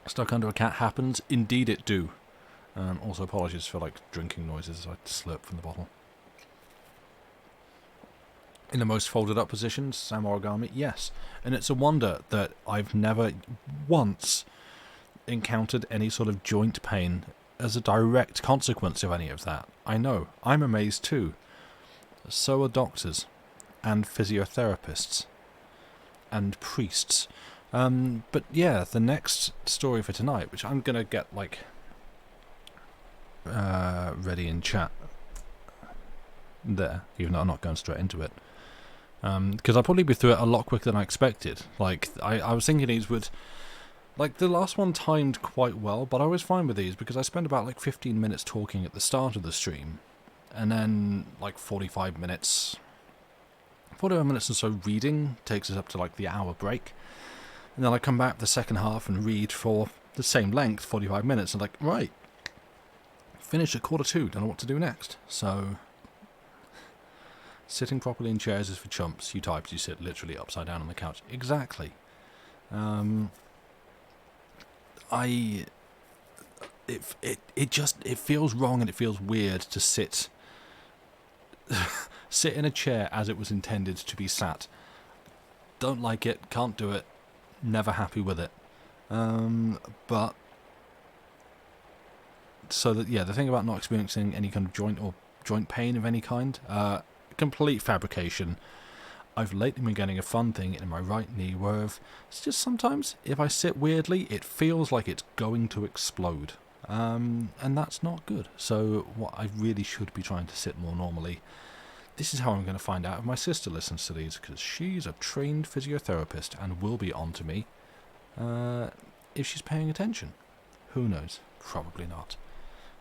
Stuck under a cat happens, indeed it do. Also apologies for like drinking noises as I slurp from the bottle. In the most folded up positions, Sam origami, yes. And it's a wonder that I've never once encountered any sort of joint pain as a direct consequence of any of that. I know, I'm amazed too. So are doctors, and physiotherapists, and priests. But yeah, the next story for tonight, which I'm going to get like ready in chat there, even though I'm not going straight into it. Because I'll probably be through it a lot quicker than I expected. Like, I was thinking these would... Like, the last one timed quite well, but I was fine with these because I spent about, like, 15 minutes talking at the start of the stream. And then, like, 45 minutes or so reading takes us up to, like, the hour break. And then I come back the second half and read for the same length, 45 minutes, and like, right, finish at 1:45, don't know what to do next. So... Sitting properly in chairs is for chumps. You types, you sit literally upside down on the couch. Exactly. It feels wrong and it feels weird to sit in a chair as it was intended to be sat. Don't like it, can't do it, never happy with it. But so that, yeah, the thing about not experiencing any kind of joint pain of any kind, complete fabrication. I've lately been getting a fun thing in my right knee where it's just sometimes if I sit weirdly it feels like it's going to explode, and that's not good. So what I really should be trying to sit more normally. This is how I'm going to find out if my sister listens to these, because she's a trained physiotherapist and will be on to me if she's paying attention. Who knows? Probably not.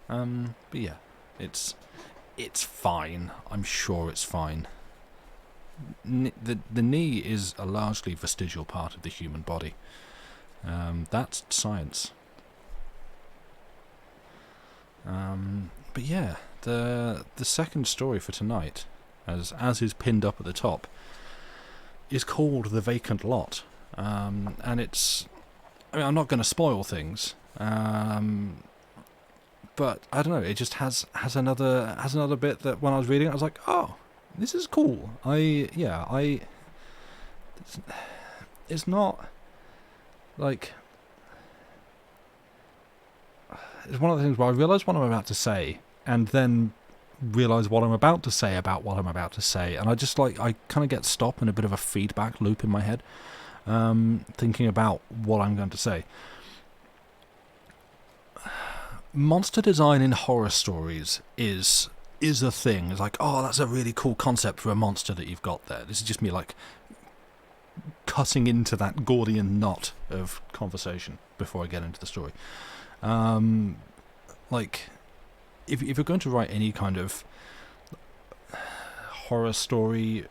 But yeah, it's fine. I'm sure it's fine. The knee is a largely vestigial part of the human body. That's science. But yeah, the second story for tonight, as is pinned up at the top, is called The Vacant Lot. And it's... I mean, I'm not going to spoil things. But I don't know. It just has another bit that when I was reading it, I was like, oh, this is cool. It's not like, it's one of the things where I realise what I'm about to say, and then realise what I'm about to say about what I'm about to say, and I just like, I kind of get stopped in a bit of a feedback loop in my head, thinking about what I'm going to say. Monster design in horror stories is a thing. It's like, oh, that's a really cool concept for a monster that you've got there. This is just me like cutting into that Gordian knot of conversation before I get into the story. Like, if you're going to write any kind of horror story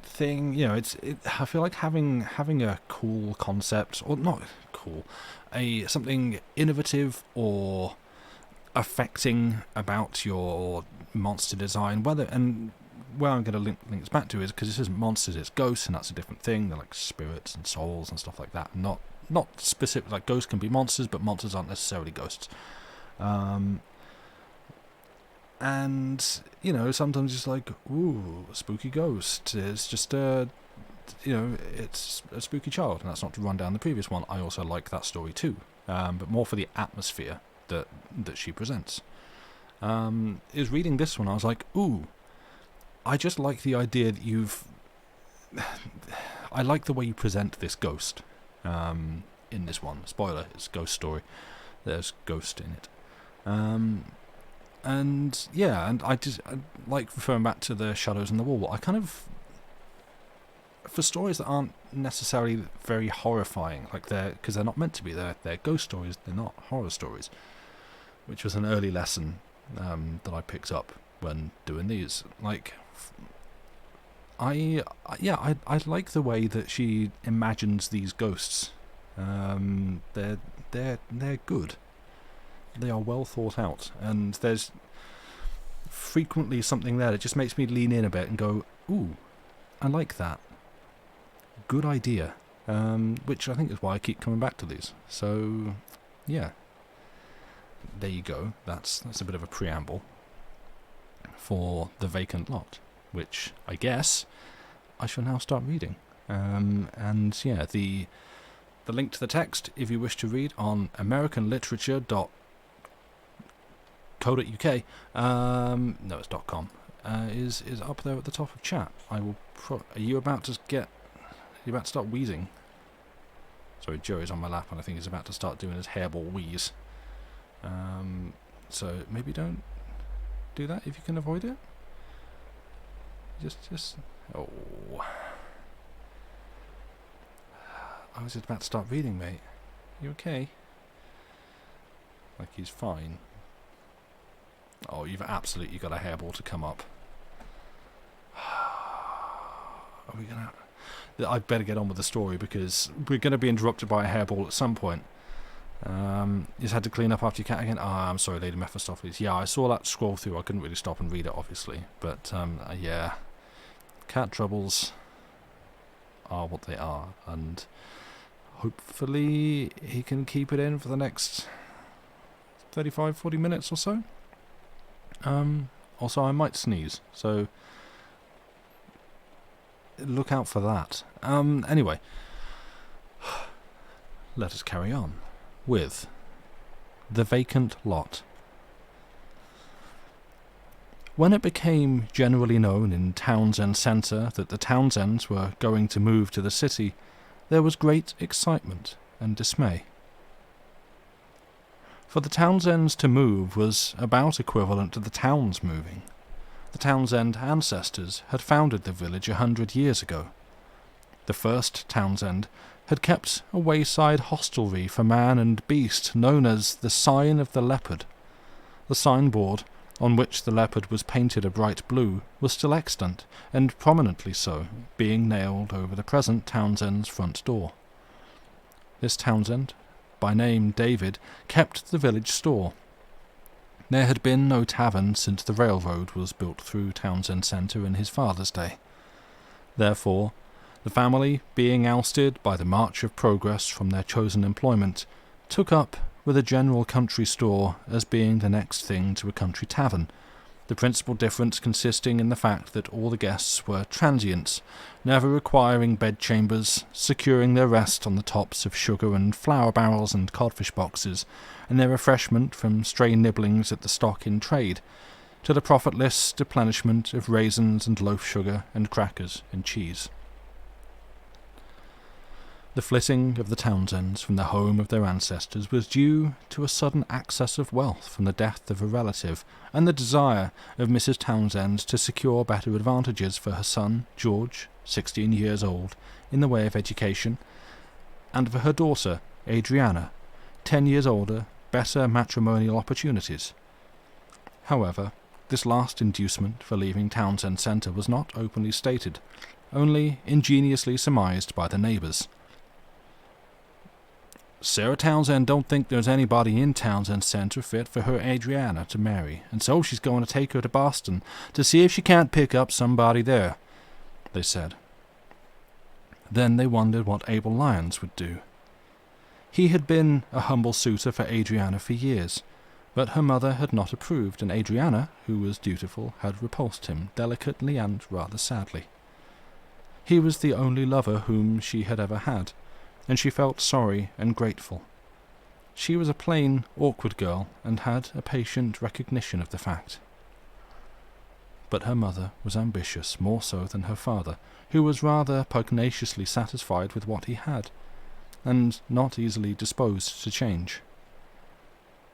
thing, you know, I feel like having a cool concept, or not cool. Something innovative or affecting about your monster design, where I'm going to link links back to is because this isn't monsters, it's ghosts, and that's a different thing. They're like spirits and souls and stuff like that. Not specific, like ghosts can be monsters, but monsters aren't necessarily ghosts. And, sometimes it's like, ooh, a spooky ghost. It's just it's a spooky child, and that's not to run down the previous one. I also like that story too, but more for the atmosphere that she presents. Is reading this one, I was like, ooh, I just like the idea that I like the way you present this ghost in this one. Spoiler, it's a ghost story. There's ghost in it. And I like referring back to the shadows on the wall. I kind of, for stories that aren't necessarily very horrifying, because they're not meant to be, they're ghost stories, they're not horror stories, which was an early lesson that I picked up when doing these. I like the way that she imagines these ghosts. They're good. They are well thought out, and there's frequently something there that just makes me lean in a bit and go, ooh, I like that. Good idea. Which I think is why I keep coming back to these. So, yeah. There you go. That's a bit of a preamble for The Vacant Lot, which I guess I shall now start reading. And yeah, the link to the text, if you wish to read, on americanliterature.co.uk, no, it's .com, is up there at the top of chat. I will. Are you about to start wheezing? Sorry, Joey's on my lap, and I think he's about to start doing his hairball wheeze. So maybe don't do that if you can avoid it. Just oh. I was just about to start reading, mate. You okay? Like he's fine. Oh, you've absolutely got a hairball to come up. Are we gonna? I'd better get on with the story because we're going to be interrupted by a hairball at some point. You just had to clean up after your cat again? I'm sorry, Lady Mephistopheles. Yeah, I saw that scroll through. I couldn't really stop and read it, obviously. But, yeah. Cat troubles are what they are. And hopefully he can keep it in for the next 35, 40 minutes or so. Also, I might sneeze. So look out for that. Anyway. Let us carry on with The Vacant Lot. When it became generally known in Townsend Centre that the Townsends were going to move to the city, there was great excitement and dismay. For the Townsends to move was about equivalent to the towns moving. The Townsend ancestors had founded the village 100 years ago. The first Townsend had kept a wayside hostelry for man and beast known as the Sign of the Leopard. The signboard, on which the leopard was painted a bright blue, was still extant, and prominently so, being nailed over the present Townsend's front door. This Townsend, by name David, kept the village store. There had been no tavern since the railroad was built through Townsend Centre in his father's day. Therefore, the family, being ousted by the march of progress from their chosen employment, took up with a general country store as being the next thing to a country tavern, the principal difference consisting in the fact that all the guests were transients, never requiring bedchambers, securing their rest on the tops of sugar and flour barrels and codfish boxes, and their refreshment from stray nibblings at the stock in trade, to the profitless replenishment of raisins and loaf sugar and crackers and cheese. The flitting of the Townsends from the home of their ancestors was due to a sudden access of wealth from the death of a relative, and the desire of Mrs. Townsend to secure better advantages for her son, George, 16 years old, in the way of education, and for her daughter, Adriana, 10 years older, better matrimonial opportunities. However, this last inducement for leaving Townsend Centre was not openly stated, only ingeniously surmised by the neighbours. Sarah Townsend don't think there's anybody in Townsend Center fit for her Adriana to marry, and so she's going to take her to Boston to see if she can't pick up somebody there, they said. Then they wondered what Abel Lyons would do. He had been a humble suitor for Adriana for years, but her mother had not approved, and Adriana, who was dutiful, had repulsed him delicately and rather sadly. He was the only lover whom she had ever had, and she felt sorry and grateful. She was a plain, awkward girl, and had a patient recognition of the fact. But her mother was ambitious, more so than her father, who was rather pugnaciously satisfied with what he had, and not easily disposed to change.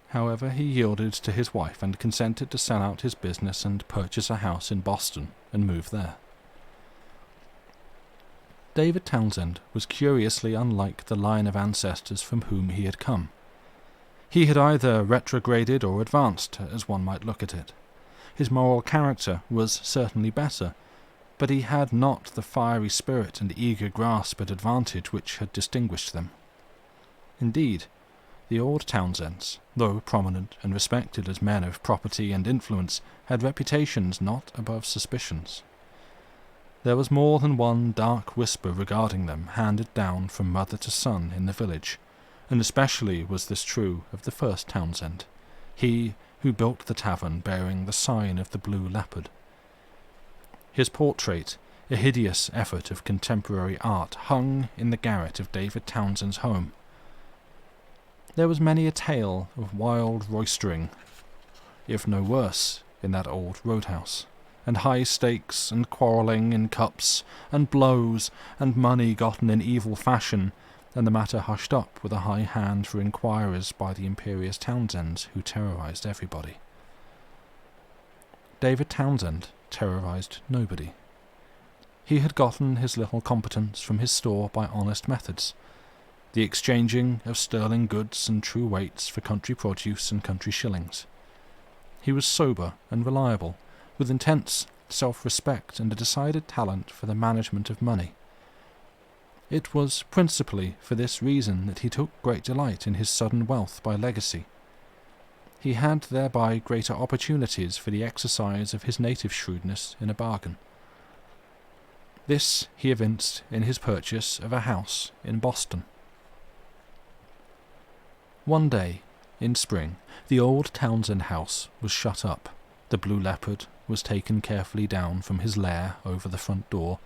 However, he yielded to his wife and consented to sell out his business and purchase a house in Boston and move there. David Townsend was curiously unlike the line of ancestors from whom he had come. He had either retrograded or advanced, as one might look at it. His moral character was certainly better, but he had not the fiery spirit and eager grasp at advantage which had distinguished them. Indeed, the old Townsends, though prominent and respected as men of property and influence, had reputations not above suspicions. There was more than one dark whisper regarding them handed down from mother to son in the village, and especially was this true of the first Townsend, he who built the tavern bearing the sign of the Blue Leopard. His portrait, a hideous effort of contemporary art, hung in the garret of David Townsend's home. There was many a tale of wild roistering, if no worse, in that old roadhouse, and high stakes, and quarrelling in cups, and blows, and money gotten in evil fashion, and the matter hushed up with a high hand for inquirers by the imperious Townsends who terrorized everybody. David Townsend terrorized nobody. He had gotten his little competence from his store by honest methods, the exchanging of sterling goods and true weights for country produce and country shillings. He was sober and reliable, with intense self-respect and a decided talent for the management of money. It was principally for this reason that he took great delight in his sudden wealth by legacy. He had thereby greater opportunities for the exercise of his native shrewdness in a bargain. This he evinced in his purchase of a house in Boston. One day, in spring, the old Townsend house was shut up. The Blue Leopard was taken carefully down from his lair over the front door.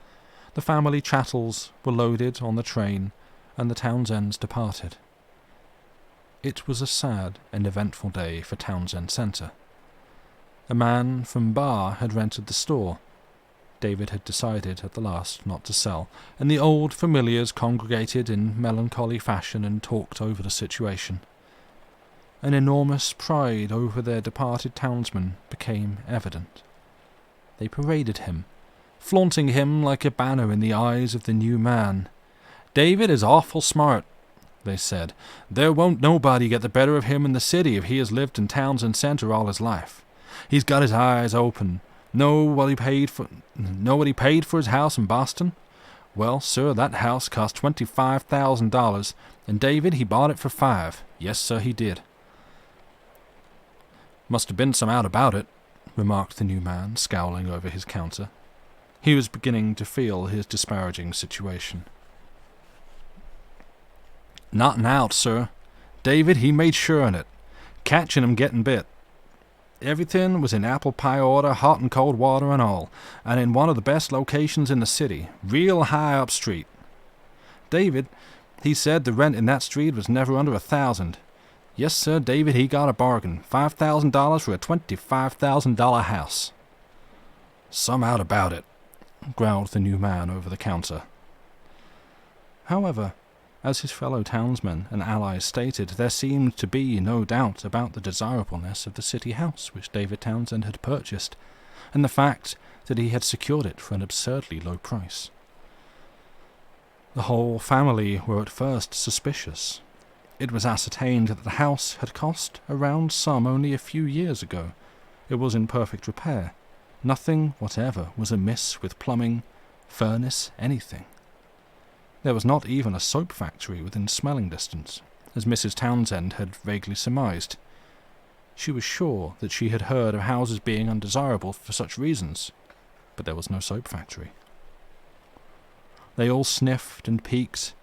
The family chattels were loaded on the train, and the Townsends departed. It was a sad and eventful day for Townsend Centre. A man from Bar had rented the store. David had decided at the last not to sell, and the old familiars congregated in melancholy fashion and talked over the situation. An enormous pride over their departed townsman became evident. They paraded him, flaunting him like a banner in the eyes of the new man. "David is awful smart," they said. "There won't nobody get the better of him in the city if he has lived in Townsend Centre all his life. He's got his eyes open. Know what he paid for his house in Boston? Well, sir, that house cost $25,000, and David, he bought it for $5. Yes, sir, he did." "Must have been some out about it," remarked the new man, scowling over his counter. He was beginning to feel his disparaging situation. "Not an out, sir. David, he made sure on it. Catching him getting bit. Everything was in apple pie order, hot and cold water and all, and in one of the best locations in the city, real high up street. David, he said the rent in that street was never under $1,000. Yes, sir, David, he got a bargain. $5,000 for a $25,000 house." "Some out about it," growled the new man over the counter. However, as his fellow townsmen and allies stated, there seemed to be no doubt about the desirableness of the city house which David Townsend had purchased, and the fact that he had secured it for an absurdly low price. The whole family were at first suspicious. It was ascertained that the house had cost a round sum only a few years ago. It was in perfect repair. Nothing whatever was amiss with plumbing, furnace, anything. There was not even a soap factory within smelling distance, as Mrs. Townsend had vaguely surmised. She was sure that she had heard of houses being undesirable for such reasons, but there was no soap factory. They all sniffed and peeked.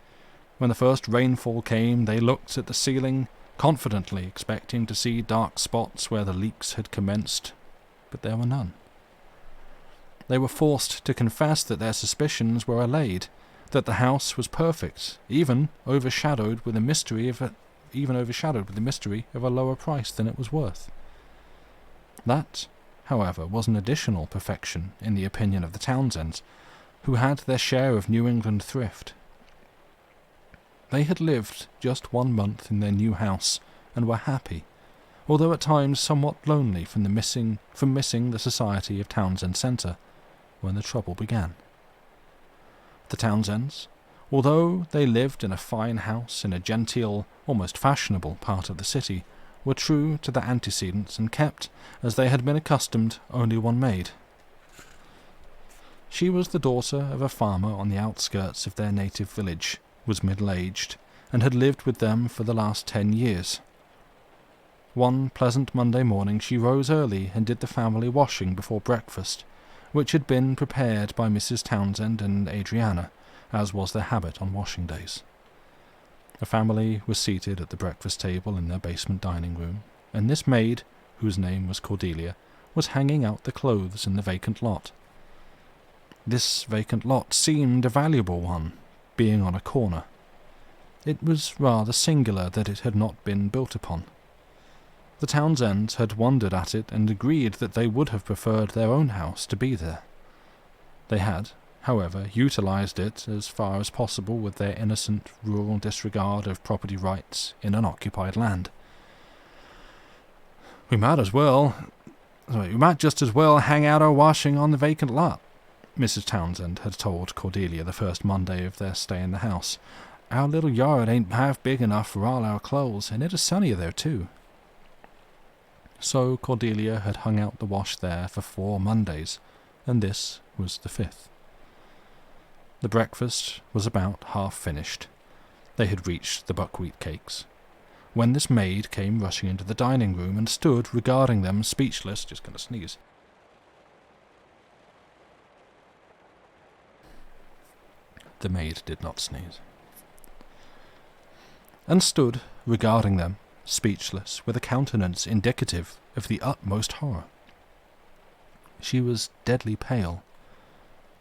When the first rainfall came, they looked at the ceiling, confidently expecting to see dark spots where the leaks had commenced, but there were none. They were forced to confess that their suspicions were allayed, that the house was perfect, even overshadowed with the mystery of a lower price than it was worth. That, however, was an additional perfection in the opinion of the Townsends, who had their share of New England thrift. They had lived just 1 month in their new house and were happy, although at times somewhat lonely from missing the society of Townsend Centre when the trouble began. The Townsends, although they lived in a fine house in a genteel, almost fashionable part of the city, were true to their antecedents and kept, as they had been accustomed, only one maid. She was the daughter of a farmer on the outskirts of their native village, was middle-aged, and had lived with them for the last 10 years. One pleasant Monday morning she rose early and did the family washing before breakfast, which had been prepared by Mrs. Townsend and Adriana, as was their habit on washing days. The family was seated at the breakfast table in their basement dining room, and this maid, whose name was Cordelia, was hanging out the clothes in the vacant lot. This vacant lot seemed a valuable one, being on a corner. It was rather singular that it had not been built upon. The Townsends had wondered at it and agreed that they would have preferred their own house to be there. They had, however, utilized it as far as possible with their innocent rural disregard of property rights in unoccupied land. We might just as well hang out our washing on the vacant lot," Mrs. Townsend had told Cordelia the first Monday of their stay in the house. "Our little yard ain't half big enough for all our clothes, and it is sunnier there, too." So Cordelia had hung out the wash there for 4 Mondays, and this was the 5th. The breakfast was about half finished. They had reached the buckwheat cakes, when this maid came rushing into the dining room and stood regarding them speechless. Just going to sneeze. The maid did not sneeze. And stood regarding them, speechless, with a countenance indicative of the utmost horror. She was deadly pale.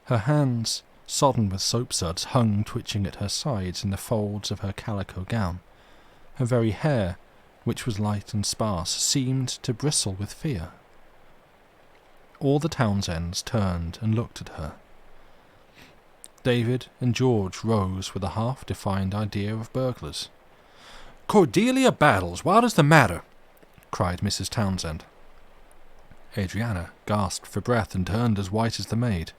Her hands, sodden with soapsuds, hung twitching at her sides in the folds of her calico gown. Her very hair, which was light and sparse, seemed to bristle with fear. All the Townsends turned and looked at her. David and George rose with a half-defined idea of burglars. "Cordelia Battles, what is the matter?" cried Mrs. Townsend. Adriana gasped for breath and turned as white as the maid.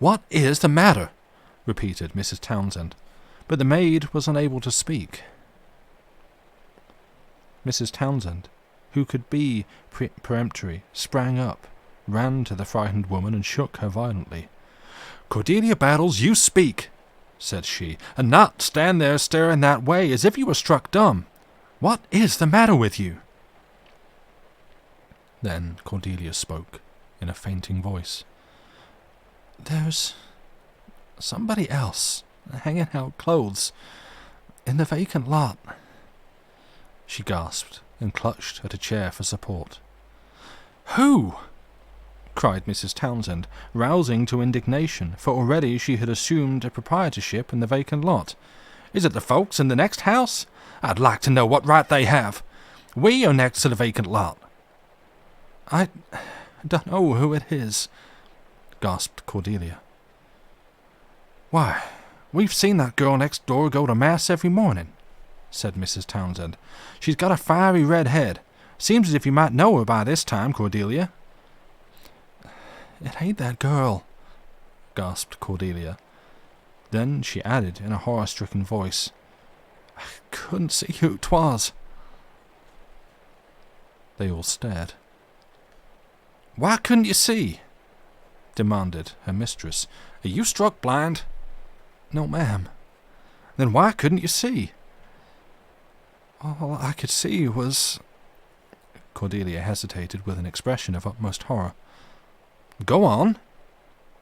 "What is the matter?" repeated Mrs. Townsend, but the maid was unable to speak. Mrs. Townsend, who could be peremptory, sprang up, ran to the frightened woman and shook her violently. "Cordelia Battles, you speak," said she, "and not stand there staring that way as if you were struck dumb. What is the matter with you?" Then Cordelia spoke, in a fainting voice. "There's somebody else hanging out clothes in the vacant lot." She gasped and clutched at a chair for support. "Who?" cried Mrs. Townsend, rousing to indignation, for already she had assumed a proprietorship in the vacant lot. "Is it the folks in the next house? I'd like to know what right they have. We are next to the vacant lot." "I don't know who it is," gasped Cordelia. "Why, we've seen that girl next door go to Mass every morning," said Mrs. Townsend. "She's got a fiery red head. Seems as if you might know her by this time, Cordelia." "It ain't that girl," gasped Cordelia. Then she added in a horror-stricken voice, "I couldn't see who 'twas." They all stared. "Why couldn't you see?" demanded her mistress. "Are you struck blind?" "No, ma'am." "Then why couldn't you see?" All I could see was... Cordelia hesitated with an expression of utmost horror. "Go on,"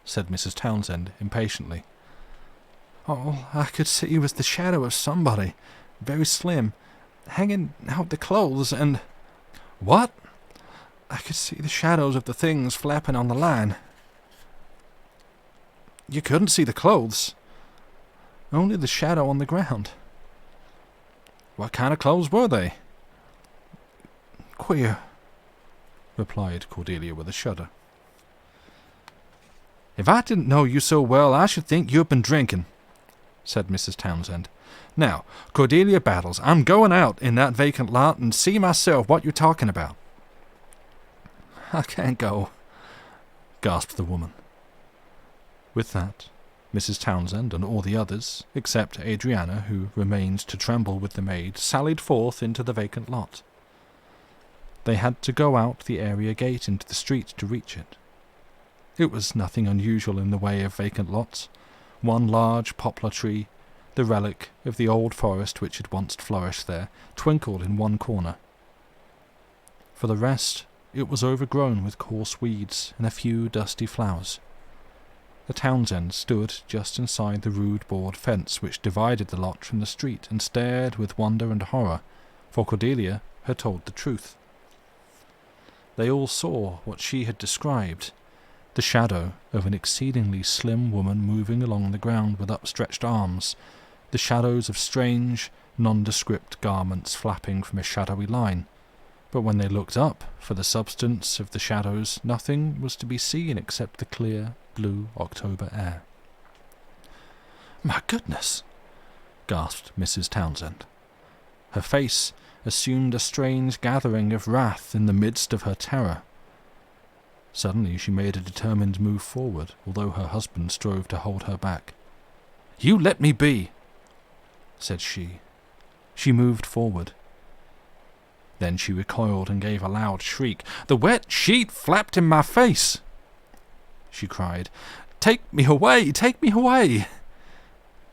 said Mrs. Townsend impatiently. "All I could see was the shadow of somebody, very slim, hanging out the clothes, and—" "What?" "I could see the shadows of the things flapping on the line." "You couldn't see the clothes?" "Only the shadow on the ground." "What kind of clothes were they?" "Queer," replied Cordelia with a shudder. "If I didn't know you so well, I should think you had been drinking," said Mrs. Townsend. "Now, Cordelia Battles, I'm going out in that vacant lot and see myself what you're talking about." "I can't go," gasped the woman. With that, Mrs. Townsend and all the others, except Adriana, who remained to tremble with the maid, sallied forth into the vacant lot. They had to go out the area gate into the street to reach it. It was nothing unusual in the way of vacant lots. One large poplar tree, the relic of the old forest which had once flourished there, twinkled in one corner. For the rest, it was overgrown with coarse weeds and a few dusty flowers. The Townsend stood just inside the rude board fence which divided the lot from the street and stared with wonder and horror, for Cordelia had told the truth. They all saw what she had described, the shadow of an exceedingly slim woman moving along the ground with upstretched arms, the shadows of strange, nondescript garments flapping from a shadowy line. But when they looked up for the substance of the shadows, nothing was to be seen except the clear, blue October air. "My goodness!" gasped Mrs. Townsend. Her face assumed a strange gathering of wrath in the midst of her terror. Suddenly she made a determined move forward, although her husband strove to hold her back. "You let me be," said she. She moved forward. Then she recoiled and gave a loud shriek. "The wet sheet flapped in my face!" she cried. "Take me away! Take me away!"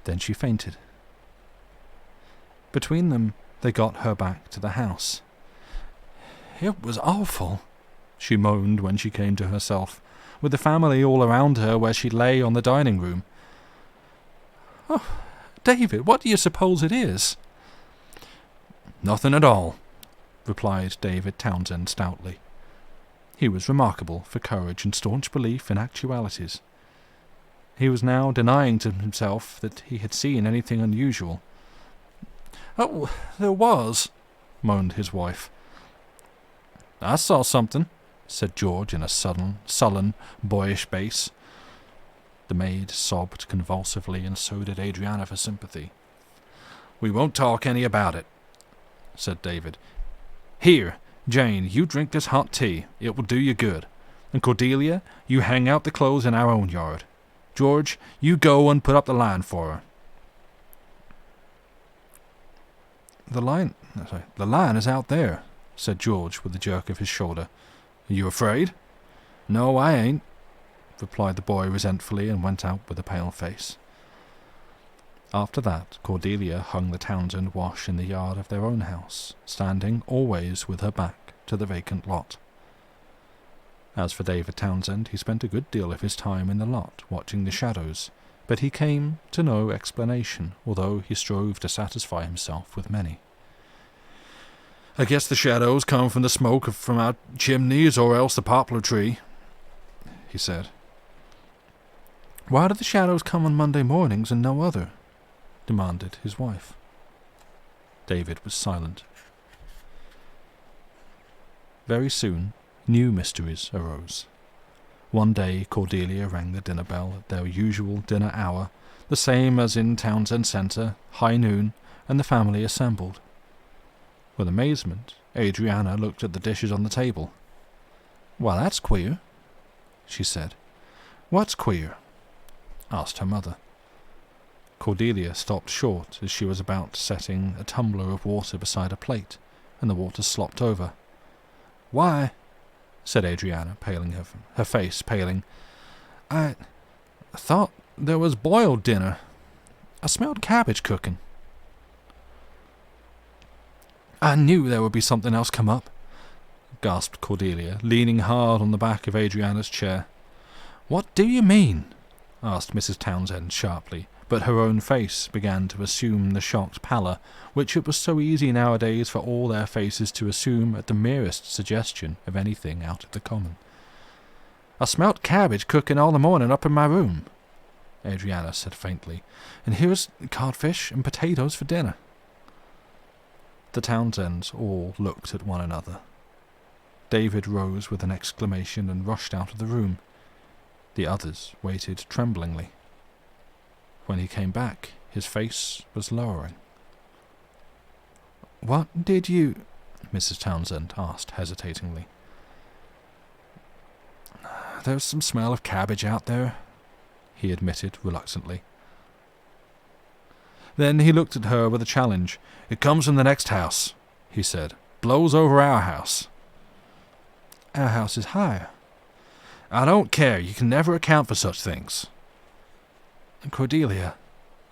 Then she fainted. Between them, they got her back to the house. "It was awful," she moaned when she came to herself, with the family all around her where she lay on the dining room. "Oh, David, what do you suppose it is?" "Nothing at all," replied David Townsend stoutly. He was remarkable for courage and staunch belief in actualities. He was now denying to himself that he had seen anything unusual. "Oh, there was," moaned his wife. "I saw something," said George in a sullen, boyish bass. The maid sobbed convulsively, and so did Adriana for sympathy. "We won't talk any about it," said David. "Here, Jane, you drink this hot tea. It will do you good. And Cordelia, you hang out the clothes in our own yard. George, you go and put up the line for her." The line is out there," said George with a jerk of his shoulder. "Are you afraid?" "No, I ain't," replied the boy resentfully, and went out with a pale face. After that, Cordelia hung the Townsend wash in the yard of their own house, standing always with her back to the vacant lot. As for David Townsend, he spent a good deal of his time in the lot, watching the shadows, but he came to no explanation, although he strove to satisfy himself with many. "I guess the shadows come from the smoke from our chimneys, or else the poplar tree," he said. "Why do the shadows come on Monday mornings and no other?" demanded his wife. David was silent. Very soon, new mysteries arose. One day Cordelia rang the dinner bell at their usual dinner hour, the same as in Townsend Centre, high noon, and the family assembled. With amazement, Adriana looked at the dishes on the table. "Well, that's queer," she said. "What's queer?" asked her mother. Cordelia stopped short as she was about setting a tumbler of water beside a plate, and the water slopped over. "Why," said Adriana, her face paling, I thought there was boiled dinner. I smelled cabbage cooking." I knew there would be something else come up, gasped Cordelia, leaning hard on the back of Adriana's chair. What do you mean? Asked Mrs. Townsend sharply, but her own face began to assume the shocked pallor which it was so easy nowadays for all their faces to assume at the merest suggestion of anything out of the common. I smelt cabbage cooking all the morning up in my room, Adriana said faintly, and here's codfish and potatoes for dinner. The Townsends all looked at one another. David rose with an exclamation and rushed out of the room. The others waited tremblingly. When he came back, his face was lowering. What did you... Mrs. Townsend asked hesitatingly. There's some smell of cabbage out there, he admitted reluctantly. Then he looked at her with a challenge. It comes from the next house, he said. Blows over our house. Our house is higher. I don't care. You can never account for such things. Cordelia,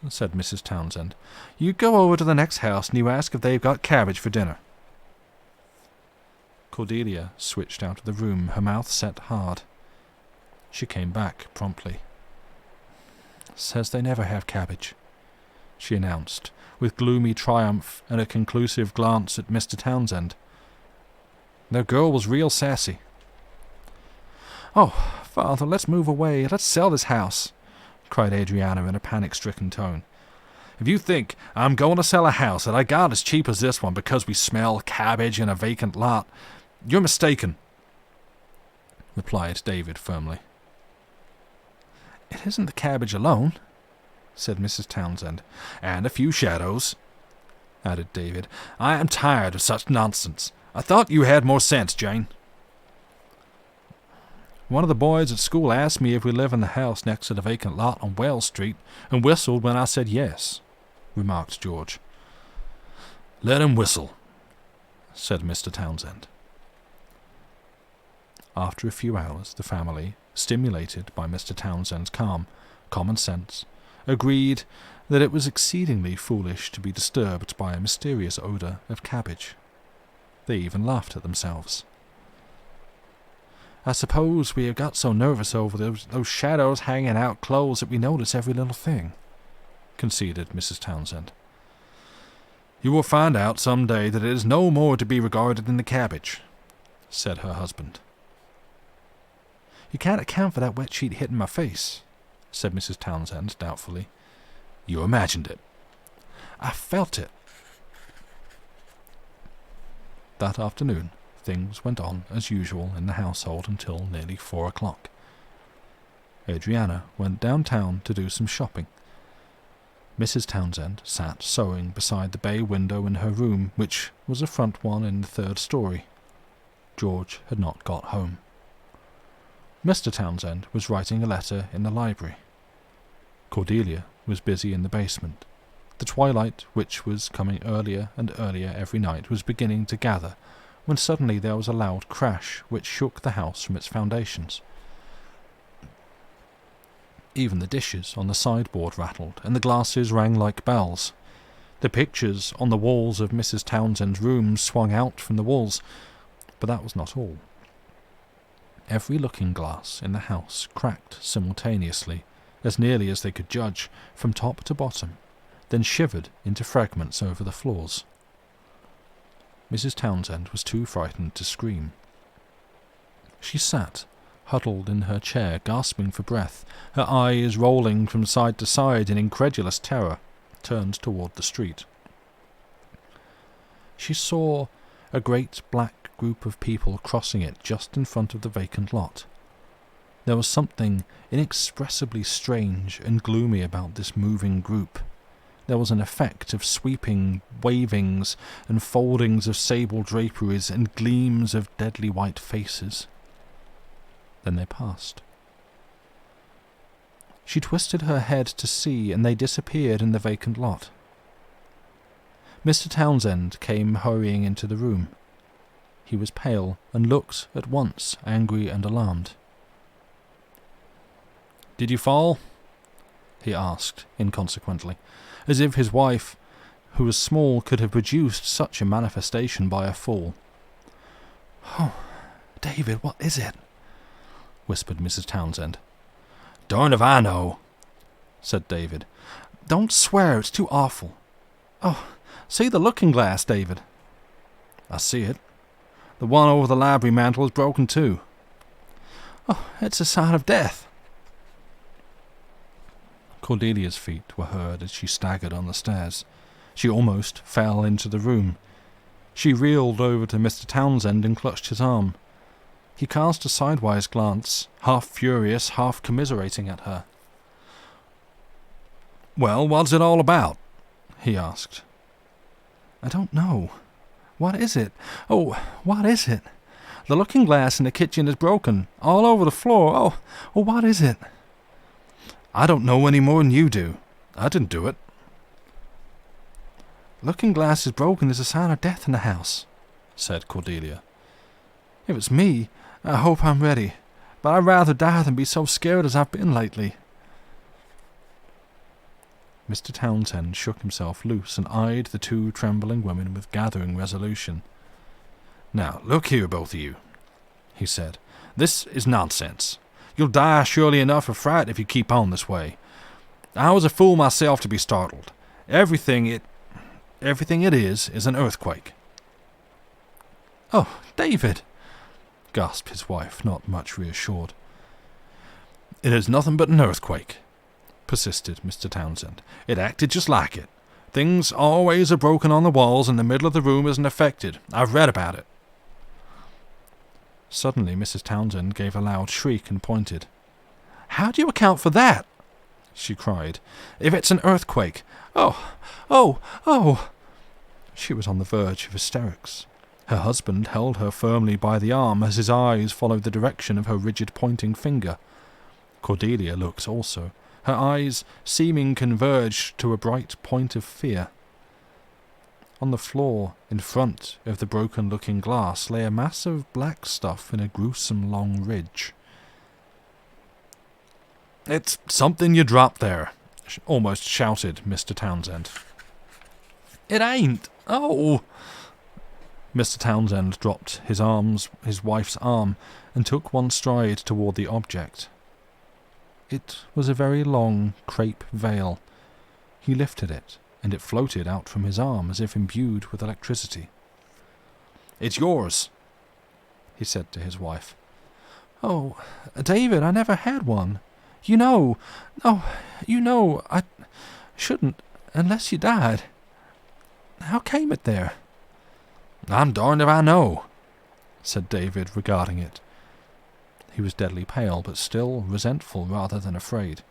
said Mrs. Townsend, you go over to the next house and you ask if they've got cabbage for dinner. Cordelia switched out of the room, her mouth set hard. She came back promptly. Says they never have cabbage, she announced, with gloomy triumph and a conclusive glance at Mr. Townsend. Their girl was real sassy. Oh, Father, let's move away. Let's sell this house, cried Adriana in a panic-stricken tone. If you think I'm going to sell a house that I got as cheap as this one because we smell cabbage in a vacant lot, you're mistaken, replied David firmly. It isn't the cabbage alone, said Mrs. Townsend. And a few shadows, added David. I am tired of such nonsense. I thought you had more sense, Jane. One of the boys at school asked me if we live in the house next to the vacant lot on Wells Street and whistled when I said yes, remarked George. Let him whistle, said Mr. Townsend. After a few hours, the family, stimulated by Mr. Townsend's calm common sense, agreed that it was exceedingly foolish to be disturbed by a mysterious odour of cabbage. They even laughed at themselves. I suppose we have got so nervous over those shadows hanging out close that we notice every little thing, conceded Mrs. Townsend. You will find out some day that it is no more to be regarded than the cabbage, said her husband. You can't account for that wet sheet hitting my face, said Mrs. Townsend doubtfully. You imagined it. I felt it. That afternoon, things went on as usual in the household until nearly 4 o'clock. Adriana went downtown to do some shopping. Mrs. Townsend sat sewing beside the bay window in her room, which was a front one in the 3rd story. George had not got home. Mr. Townsend was writing a letter in the library. Cordelia was busy in the basement. The twilight, which was coming earlier and earlier every night, was beginning to gather, when suddenly there was a loud crash which shook the house from its foundations. Even the dishes on the sideboard rattled, and the glasses rang like bells. The pictures on the walls of Mrs. Townsend's room swung out from the walls, but that was not all. Every looking-glass in the house cracked simultaneously, as nearly as they could judge, from top to bottom, then shivered into fragments over the floors. Mrs. Townsend was too frightened to scream. She sat, huddled in her chair, gasping for breath, her eyes rolling from side to side in incredulous terror, turned toward the street. She saw a great black group of people crossing it just in front of the vacant lot. There was something inexpressibly strange and gloomy about this moving group. There was an effect of sweeping wavings and foldings of sable draperies and gleams of deadly white faces. Then they passed. She twisted her head to see, and they disappeared in the vacant lot. Mr. Townsend came hurrying into the room. He was pale and looked at once angry and alarmed. "Did you fall?" he asked inconsequently, as if his wife, who was small, could have produced such a manifestation by a fall. "Oh, David, what is it?" whispered Mrs. Townsend. "Darn if I know," said David. "Don't swear, it's too awful. Oh, see the looking-glass, David." "I see it. The one over the library mantel is broken too." "Oh, it's a sign of death." Cordelia's feet were heard as she staggered on the stairs. She almost fell into the room. She reeled over to Mr. Townsend and clutched his arm. He cast a sidewise glance, half furious, half commiserating at her. "Well, what's it all about?" he asked. "I don't know. What is it? Oh, what is it? The looking-glass in the kitchen is broken, all over the floor. Oh, what is it?" "I don't know any more than you do. I didn't do it." "Looking-glass is broken is a sign of death in the house," said Cordelia. "If it's me, I hope I'm ready, but I'd rather die than be so scared as I've been lately." Mr. Townsend shook himself loose and eyed the two trembling women with gathering resolution. "Now, look here, both of you," he said. "This is nonsense. You'll die surely enough of fright if you keep on this way. I was a fool myself to be startled. Everything it is an earthquake." "Oh, David!" gasped his wife, not much reassured. "It is nothing but an earthquake," persisted Mr. Townsend. "It acted just like it. Things always are broken on the walls and the middle of the room isn't affected. I've read about it." Suddenly Mrs. Townsend gave a loud shriek and pointed. "How do you account for that?" she cried. "If it's an earthquake. Oh! She was on the verge of hysterics. Her husband held her firmly by the arm as his eyes followed the direction of her rigid pointing finger. Cordelia looked also, her eyes seeming converged to a bright point of fear. On the floor, in front of the broken looking glass, lay a mass of black stuff in a gruesome long ridge. "It's something you dropped there," almost shouted Mr. Townsend. "It ain't. Oh!" Mr. Townsend dropped his wife's arm, and took one stride toward the object. It was a very long crepe veil. He lifted it, and it floated out from his arm as if imbued with electricity. "It's yours," he said to his wife. "Oh, David, I never had one. You know I shouldn't, unless you died. How came it there?" "I'm darned if I know," said David, regarding it. He was deadly pale, but still resentful rather than afraid.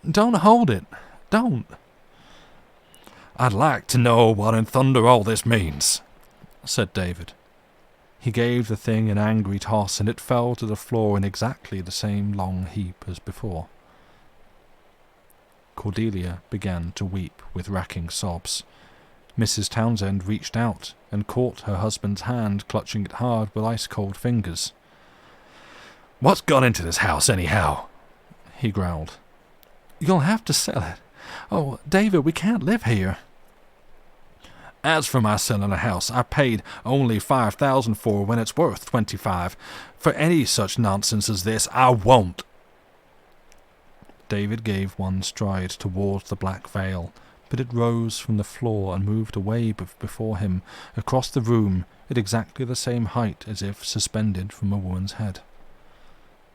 "Don't hold it. Don't." "I'd like to know what in thunder all this means," said David. He gave the thing an angry toss, and it fell to the floor in exactly the same long heap as before. Cordelia began to weep with racking sobs. Mrs. Townsend reached out and caught her husband's hand, clutching it hard with ice-cold fingers. "What's got into this house, anyhow?" he growled. "You'll have to sell it. Oh, David, we can't live here." "As for my selling a house I paid only $5,000 for when it's worth $25,000, for any such nonsense as this, I won't." David gave one stride towards the black veil, but it rose from the floor and moved away before him, across the room, at exactly the same height as if suspended from a woman's head.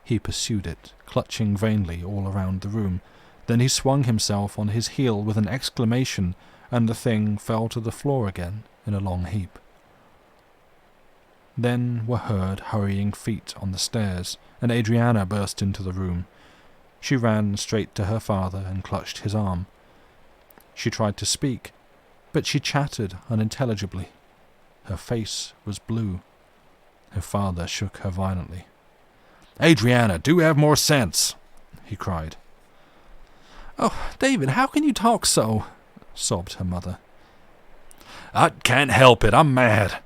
He pursued it, clutching vainly all around the room. Then he swung himself on his heel with an exclamation, and the thing fell to the floor again in a long heap. Then were heard hurrying feet on the stairs, and Adriana burst into the room. She ran straight to her father and clutched his arm. She tried to speak, but she chattered unintelligibly. Her face was blue. Her father shook her violently. "Adriana, do have more sense," he cried. "Oh, David, how can you talk so?" sobbed her mother. "I can't help it, I'm mad,"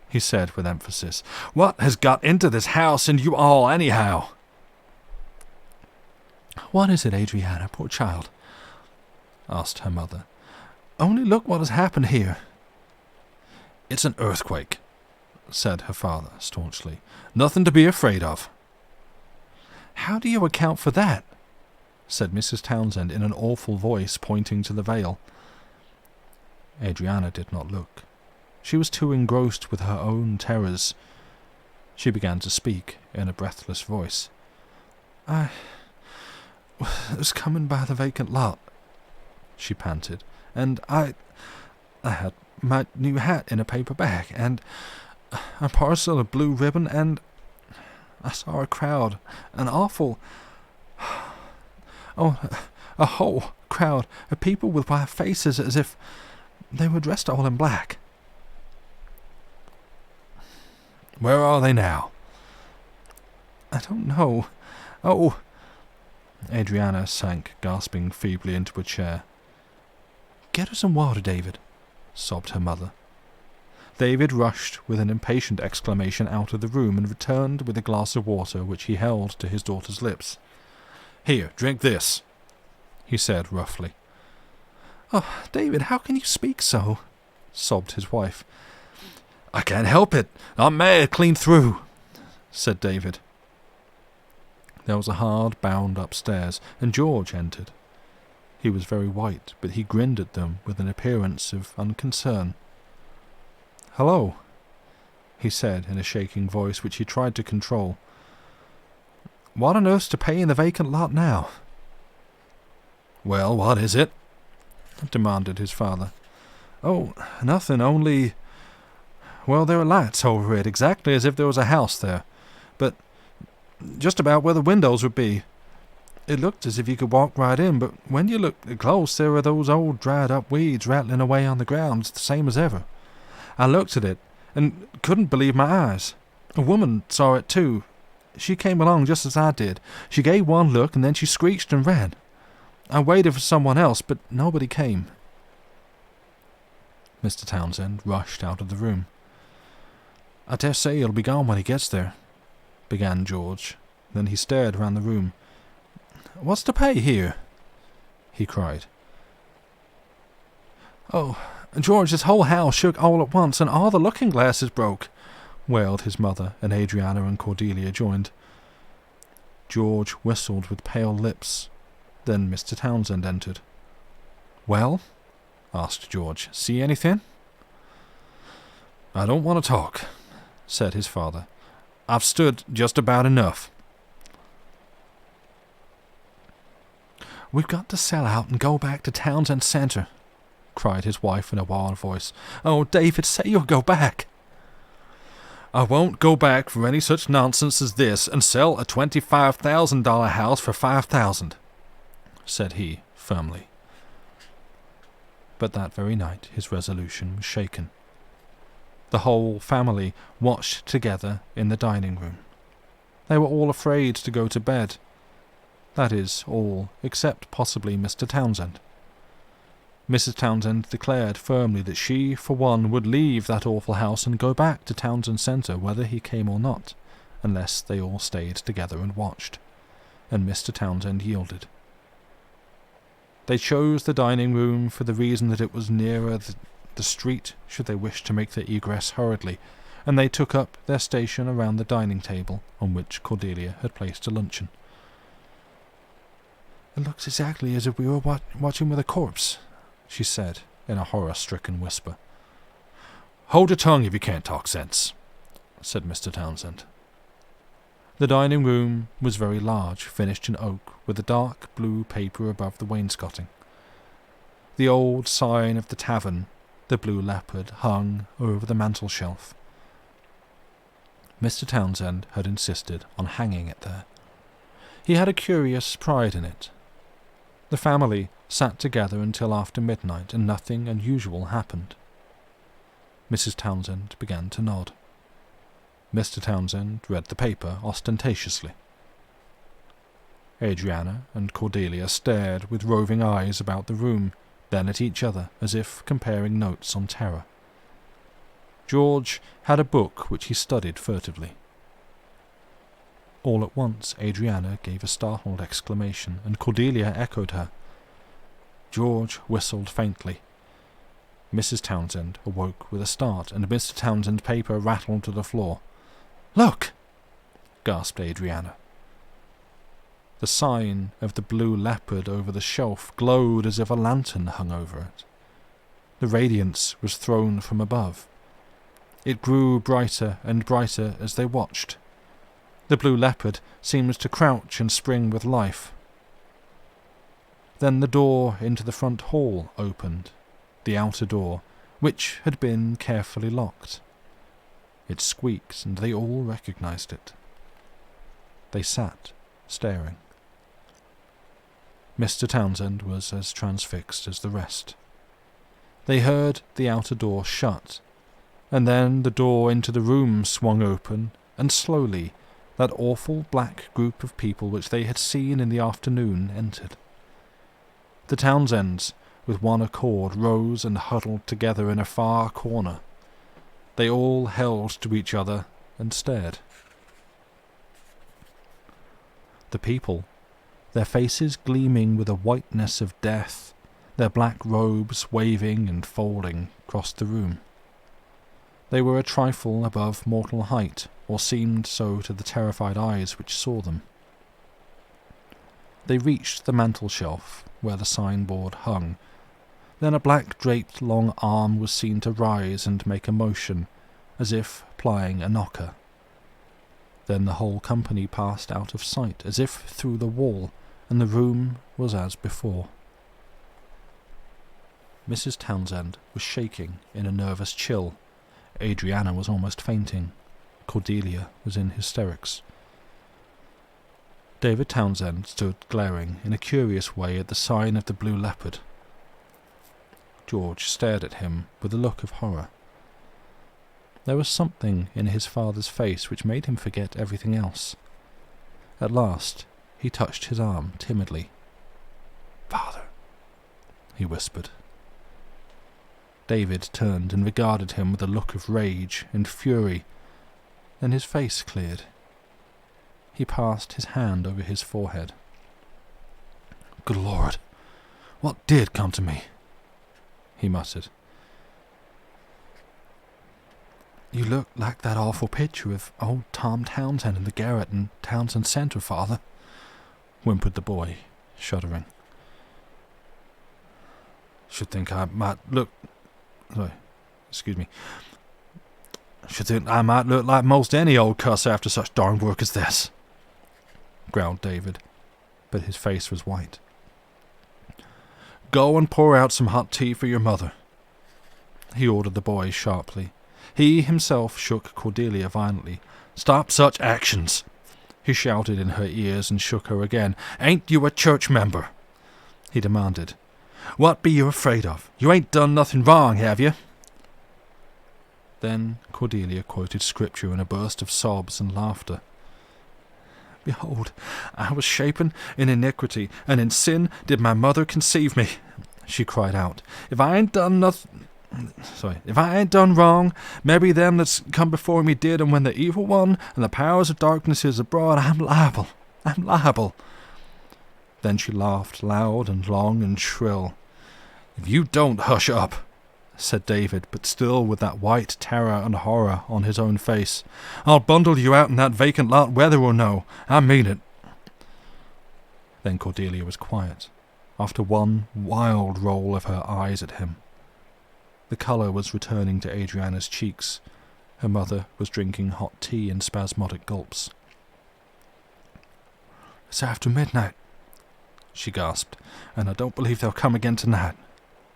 he said with emphasis. "What has got into this house and you all, anyhow?" "What is it, Adriana, poor child?" asked her mother. Only look what has happened here." "It's an earthquake," said her father staunchly. "Nothing to be afraid of." "How do you account for that?" said Mrs. Townsend in an awful voice, pointing to the veil. Adriana did not look. She was too engrossed with her own terrors. She began to speak in a breathless voice. "I was coming by the vacant lot," she panted, "and I had my new hat in a paper bag, and a parcel of blue ribbon, and I saw a crowd, an awful... a whole crowd of people with white faces as if they were dressed all in black." "Where are they now?" "I don't know. Oh..." Adriana sank, gasping feebly, into a chair. "Get her some water, David," sobbed her mother. David rushed with an impatient exclamation out of the room and returned with a glass of water which he held to his daughter's lips. "Here, drink this," he said roughly. "Oh, David, how can you speak so?" sobbed his wife. "I can't help it. I'm mad clean through," said David. There was a hard bound upstairs, and George entered. He was very white, but he grinned at them with an appearance of unconcern. "Hello," he said in a shaking voice which he tried to control. "What on earth's to pay in the vacant lot now?" "Well, what is it?" demanded his father. "Oh, nothing, only... well, there are lights over it, exactly as if there was a house there, but just about where the windows would be. It looked as if you could walk right in, but when you looked close, there were those old dried-up weeds rattling away on the ground, the same as ever. I looked at it, and couldn't believe my eyes. A woman saw it too. She came along just as I did. She gave one look, and then she screeched and ran. I waited for someone else, but nobody came." Mr. Townsend rushed out of the room. "I dare say he'll be gone when he gets there," began George. Then he stared round the room. "What's to pay here?" he cried. "Oh, George, this whole house shook all at once, and all the looking-glasses broke," wailed his mother, and Adriana and Cordelia joined. George whistled with pale lips. Then Mr. Townsend entered. "Well?" asked George. "See anything?" "I don't want to talk," said his father. "I've stood just about enough." "We've got to sell out and go back to Townsend Centre," cried his wife in a wild voice. "Oh, David, say you'll go back." "I won't go back for any such nonsense as this and sell a $25,000 house for $5,000, said he firmly. But that very night his resolution was shaken. The whole family watched together in the dining room. They were all afraid to go to bed. That is, all except possibly Mr. Townsend. Mrs. Townsend declared firmly that she, for one, would leave that awful house and go back to Townsend Centre whether he came or not, unless they all stayed together and watched. And Mr. Townsend yielded. They chose the dining room for the reason that it was nearer the street should they wish to make their egress hurriedly, and they took up their station around the dining table on which Cordelia had placed a luncheon. "It looks exactly as if we were watching with a corpse," she said in a horror-stricken whisper. "Hold your tongue if you can't talk sense," said Mr. Townsend. The dining room was very large, finished in oak, with a dark blue paper above the wainscoting. The old sign of the tavern, the Blue Leopard, hung over the mantel-shelf. Mr. Townsend had insisted on hanging it there. He had a curious pride in it. The family sat together until after midnight, and nothing unusual happened. Mrs. Townsend began to nod. Mr. Townsend read the paper ostentatiously. Adriana and Cordelia stared with roving eyes about the room, then at each other, as if comparing notes on terror. George had a book which he studied furtively. All at once Adriana gave a startled exclamation, and Cordelia echoed her. George whistled faintly. Mrs. Townsend awoke with a start, and Mr. Townsend's paper rattled to the floor. "Look!" gasped Adriana. The sign of the blue leopard over the shelf glowed as if a lantern hung over it. The radiance was thrown from above. It grew brighter and brighter as they watched. The blue leopard seemed to crouch and spring with life. Then the door into the front hall opened, the outer door, which had been carefully locked. It squeaked, and they all recognized it. They sat, staring. Mr. Townsend was as transfixed as the rest. They heard the outer door shut, and then the door into the room swung open, and slowly that awful black group of people which they had seen in the afternoon entered. The Townsends, with one accord, rose and huddled together in a far corner. They all held to each other and stared. The people, their faces gleaming with a whiteness of death, their black robes waving and folding, crossed the room. They were a trifle above mortal height, or seemed so to the terrified eyes which saw them. They reached the mantel-shelf, where the signboard hung. Then a black-draped long arm was seen to rise and make a motion, as if plying a knocker. Then the whole company passed out of sight, as if through the wall, and the room was as before. Mrs. Townsend was shaking in a nervous chill. Adriana was almost fainting. Cordelia was in hysterics. David Townsend stood glaring in a curious way at the sign of the blue leopard. George stared at him with a look of horror. There was something in his father's face which made him forget everything else. At last he touched his arm timidly. "Father," he whispered. David turned and regarded him with a look of rage and fury. Then his face cleared. He passed his hand over his forehead. "Good Lord, what did come to me?" he muttered. "You look like that awful picture of old Tom Townsend in the garret in Townsend Centre, Father," whimpered the boy, shuddering. Should think I might look like most any old cuss after such darn work as this," growled David, but his face was white. "Go and pour out some hot tea for your mother," he ordered the boy sharply. He himself shook Cordelia violently. "Stop such actions," he shouted in her ears and shook her again. "Ain't you a church member?" he demanded. "What be you afraid of? You ain't done nothing wrong, have you?" Then Cordelia quoted scripture in a burst of sobs and laughter. "Behold, I was shapen in iniquity, and in sin did my mother conceive me," she cried out. If I ain't done wrong, maybe them that's come before me did, and when the evil one and the powers of darkness is abroad, I'm liable. Then she laughed loud and long and shrill. "If you don't hush up," said David, but still with that white terror and horror on his own face, "I'll bundle you out in that vacant lot whether or no. I mean it." Then Cordelia was quiet, after one wild roll of her eyes at him. The colour was returning to Adriana's cheeks. Her mother was drinking hot tea in spasmodic gulps. "It's after midnight," she gasped, "and I don't believe they'll come again tonight.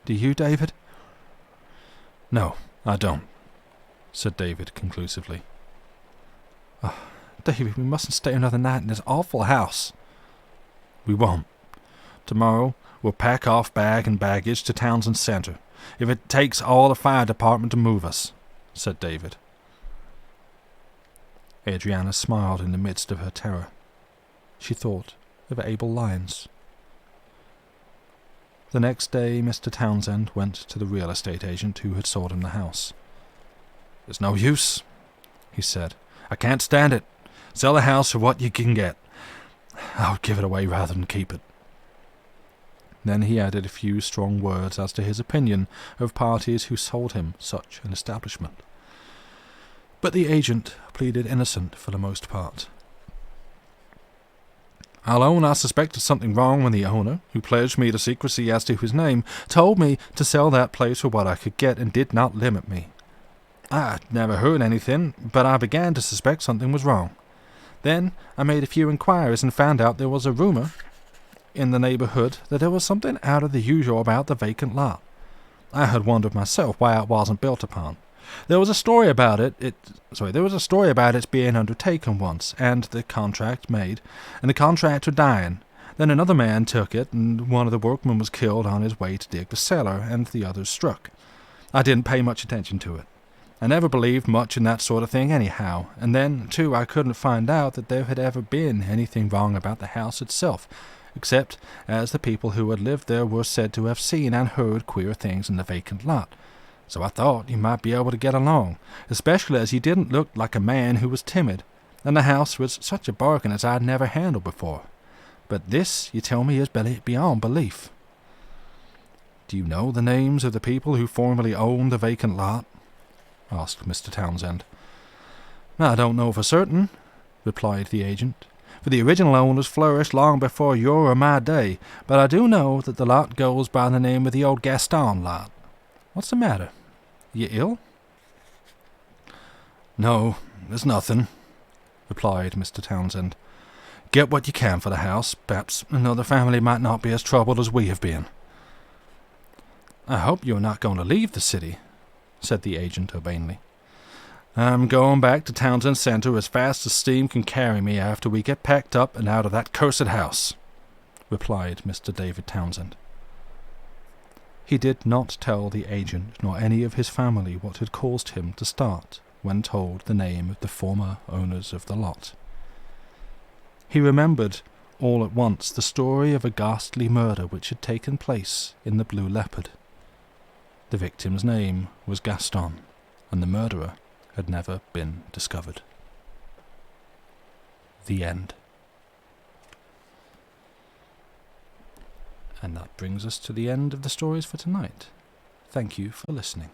Do you, David?" "No, I don't," said David conclusively. "Oh, David, we mustn't stay another night in this awful house." "We won't. Tomorrow we'll pack off bag and baggage to Townsend Centre, if it takes all the fire department to move us," said David. Adriana smiled in the midst of her terror. She thought of Abel Lyons. The next day Mr. Townsend went to the real estate agent who had sold him the house. "There's no use," he said. "I can't stand it. Sell the house for what you can get. I'll give it away rather than keep it." Then he added a few strong words as to his opinion of parties who sold him such an establishment. But the agent pleaded innocent for the most part. "I'll own I suspected something wrong when the owner, who pledged me to secrecy as to his name, told me to sell that place for what I could get and did not limit me. I never heard anything, but I began to suspect something was wrong. Then I made a few inquiries and found out there was a rumor in the neighborhood that there was something out of the usual about the vacant lot. I had wondered myself why it wasn't built upon. There was a story about its being undertaken once, and the contract made, and the contractor dying. Then another man took it, and one of the workmen was killed on his way to dig the cellar, and the others struck. I didn't pay much attention to it. I never believed much in that sort of thing anyhow, and then, too, I couldn't find out that there had ever been anything wrong about the house itself, except as the people who had lived there were said to have seen and heard queer things in the vacant lot. So I thought you might be able to get along, especially as you didn't look like a man who was timid, and the house was such a bargain as I'd never handled before. But this, you tell me, is beyond belief." "Do you know the names of the people who formerly owned the vacant lot?" asked Mr. Townsend. "I don't know for certain," replied the agent, "for the original owners flourished long before your or my day, but I do know that the lot goes by the name of the old Gaston lot. What's the matter? You ill?" "No, there's nothing," replied Mr. Townsend. "Get what you can for the house. Perhaps another family might not be as troubled as we have been." "I hope you are not going to leave the city," said the agent urbanely. "I'm going back to Townsend Center as fast as steam can carry me after we get packed up and out of that cursed house," replied Mr. David Townsend. He did not tell the agent nor any of his family what had caused him to start when told the name of the former owners of the lot. He remembered all at once the story of a ghastly murder which had taken place in the Blue Leopard. The victim's name was Gaston, and the murderer had never been discovered. The end. And that brings us to the end of the stories for tonight. Thank you for listening.